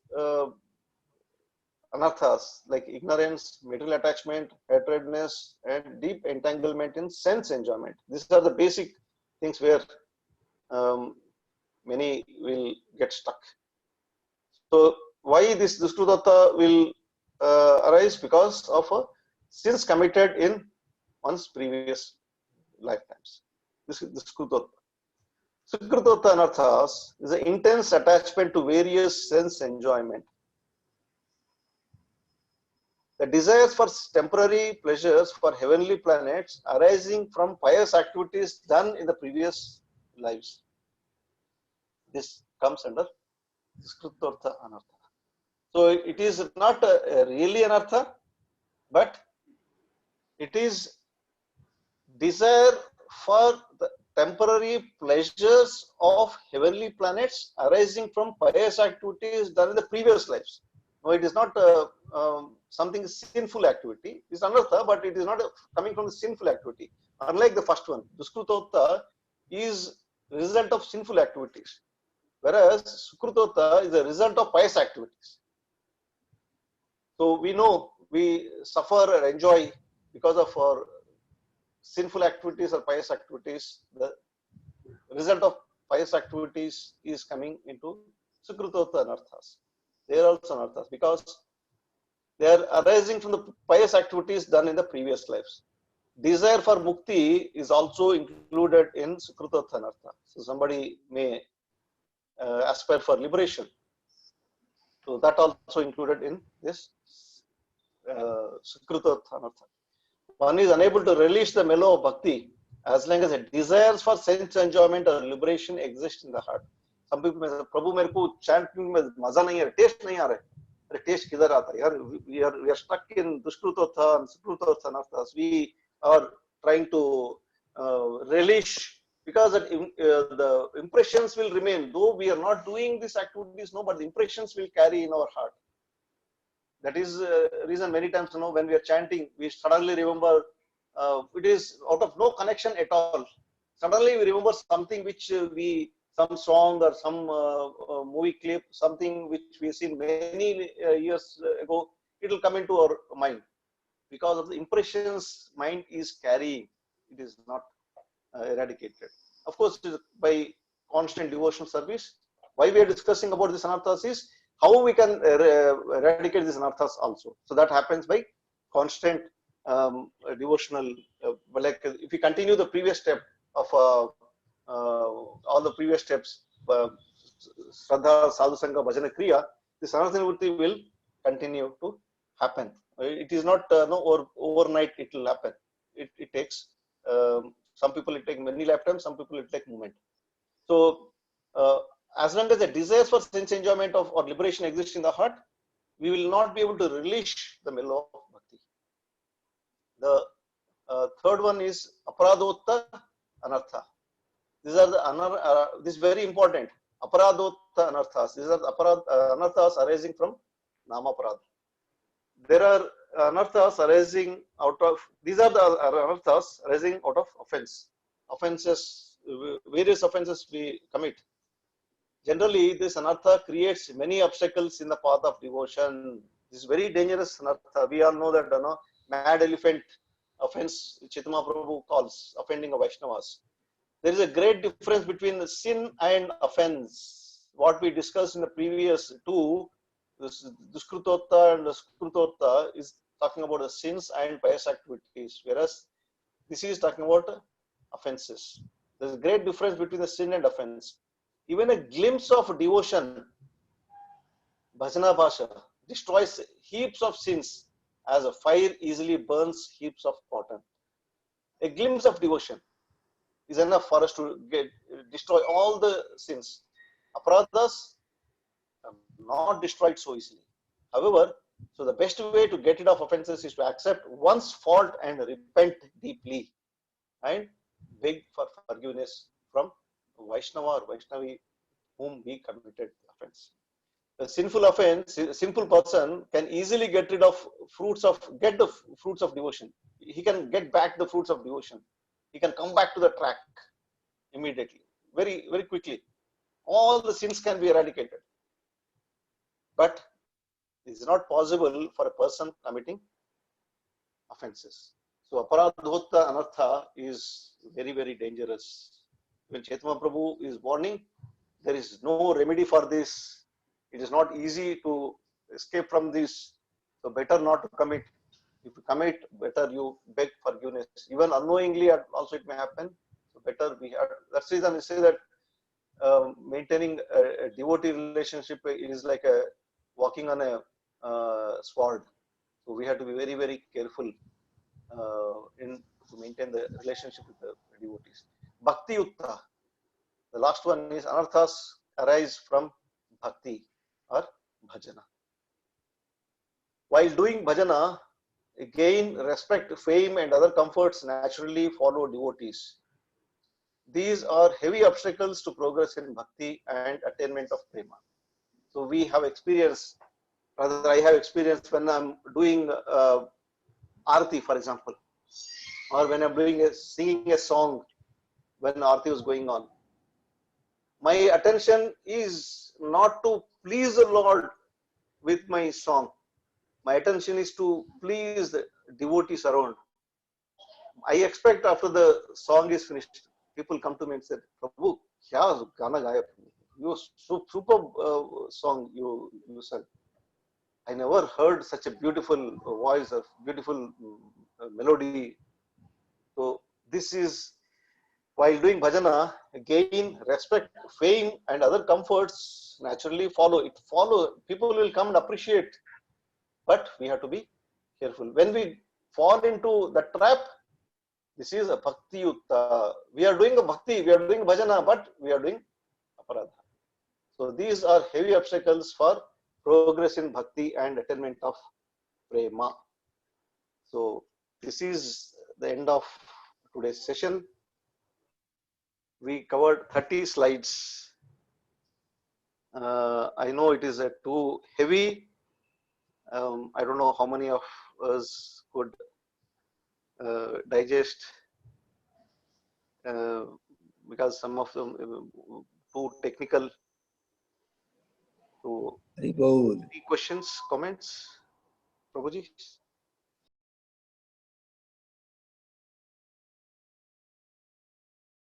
anarthas like ignorance, material attachment, hatredness, and deep entanglement in sense enjoyment. These are the basic things where many will get stuck. So, why this Duskrutotha will arise? Because of sins committed in one's previous lifetimes. This is Duskrutotha. Sukrutotha anarthas is an intense attachment to various sense enjoyment. The desires for temporary pleasures for heavenly planets arising from pious activities done in the previous lives. This comes under Duskrutotha anartha. So it is not a really anartha, but it is desire for the temporary pleasures of heavenly planets arising from pious activities done in the previous lives. No, it is not something sinful activity. It's anartha, but it is not coming from the sinful activity. Unlike the first one, Duskrutotha is the result of sinful activities, whereas Sukrutotha is the result of pious activities. So we know we suffer or enjoy because of our sinful activities or pious activities. The result of pious activities is coming into Sukrutotha anarthas. They are also anarthas because they are arising from the pious activities done in the previous lives. Desire for mukti is also included in Sukrutotha anartha. So somebody may aspire for liberation. So that also included in this Sukrutotha anartha. One is unable to relish the mellow of bhakti as long as the desires for sense enjoyment or liberation exist in the heart. Some people may say, Prabhu, मेरे को chanting में मजा नहीं है, taste नहीं आ रहा है. अरे taste किधर आता है यार? We are stuck in Duskrutotha and Sukrutotha anarthas. We are trying to relish because that, the impressions will remain. Though we are not doing these activities, no, but the impressions will carry in our heart. That is the reason many times, when we are chanting, we suddenly remember, it is out of no connection at all. Suddenly we remember something which some song or some movie clip, something which we have seen many years ago, it will come into our mind. because of the impressions mind is carrying. It is not eradicated. Of course, by constant devotional service. Why we are discussing about these anarthas is how we can eradicate these anarthas also. So that happens by constant devotional, like if we continue the previous step of all the previous steps, Shraddha, Sadhu Sanga, Bhajana, Kriya, this anartha nivritti will continue to happen. It is not overnight it will happen. It takes, some people it take many lifetimes, some people it take moment. So as long as the desires for sense enjoyment of or liberation exist in the heart, we will not be able to release the mellow of bhakti. The third one is aparadhotta anartha. These are the this is very important. Aparadhotta anarthas. These are the anarthas arising from nama aparadha. There are anarthas arising out of, these are the anarthas arising out of offense. Offenses, various offenses we commit. Generally, this anartha creates many obstacles in the path of devotion. This is very dangerous anartha. We all know that mad elephant offense, Chaitanya Prabhu calls offending of Vaishnavas. There is a great difference between the sin and offense. What we discussed in the previous two, this Duskrutotta and the Skrutotta, is talking about the sins and pious activities, whereas this is talking about offenses. There is a great difference between the sin and offense. Even a glimpse of devotion, bhajana bhasha, destroys heaps of sins as a fire easily burns heaps of cotton. A glimpse of devotion is enough for us to destroy all the sins. Aparadhas are not destroyed so easily. However, so the best way to get rid of offenses is to accept one's fault and repent deeply and beg for forgiveness from Vaishnava or Vaishnavi whom we committed offense. A sinful offense, a sinful person can easily get rid of get the fruits of devotion. He can get back the fruits of devotion. He can come back to the track immediately, very, very quickly. All the sins can be eradicated. But it is not possible for a person committing offenses. So aparadhotta anartha is very, very dangerous. When Chaitanya Prabhu is warning, there is no remedy for this. It is not easy to escape from this. So better not to commit. If you commit, better you beg forgiveness. Even unknowingly also it may happen. So better we have. That's the reason we say that maintaining a devotee relationship is like a walking on a sword. So we have to be very, very careful to maintain the relationship with the devotees. Bhakti Yutta. The last one is anarthas arise from bhakti or bhajana. While doing bhajana, gain, respect, fame, and other comforts naturally follow devotees. These are heavy obstacles to progress in bhakti and attainment of prema. So we have experience, rather I have experience when I'm doing arati, for example, or when I'm doing singing a song when arati was going on. My attention is not to please the Lord with my song. My attention is to please the devotees around. I expect after the song is finished, people come to me and say, Prabhu, kya gana gaya? You super song you sang. I never heard such a beautiful voice, a beautiful melody. So this is, while doing bhajana, gain, respect, fame, and other comforts naturally follow. People will come and appreciate, but we have to be careful. When we fall into the trap, this is a bhakti yutta. We are doing a bhakti, we are doing bhajana, but we are doing aparadha. So these are heavy obstacles for progress in bhakti and attainment of prema. So this is the end of today's session. We covered 30 slides. I know it is too heavy. I don't know how many of us could digest, because some of them too technical. So, any questions, comments, Prabhuji?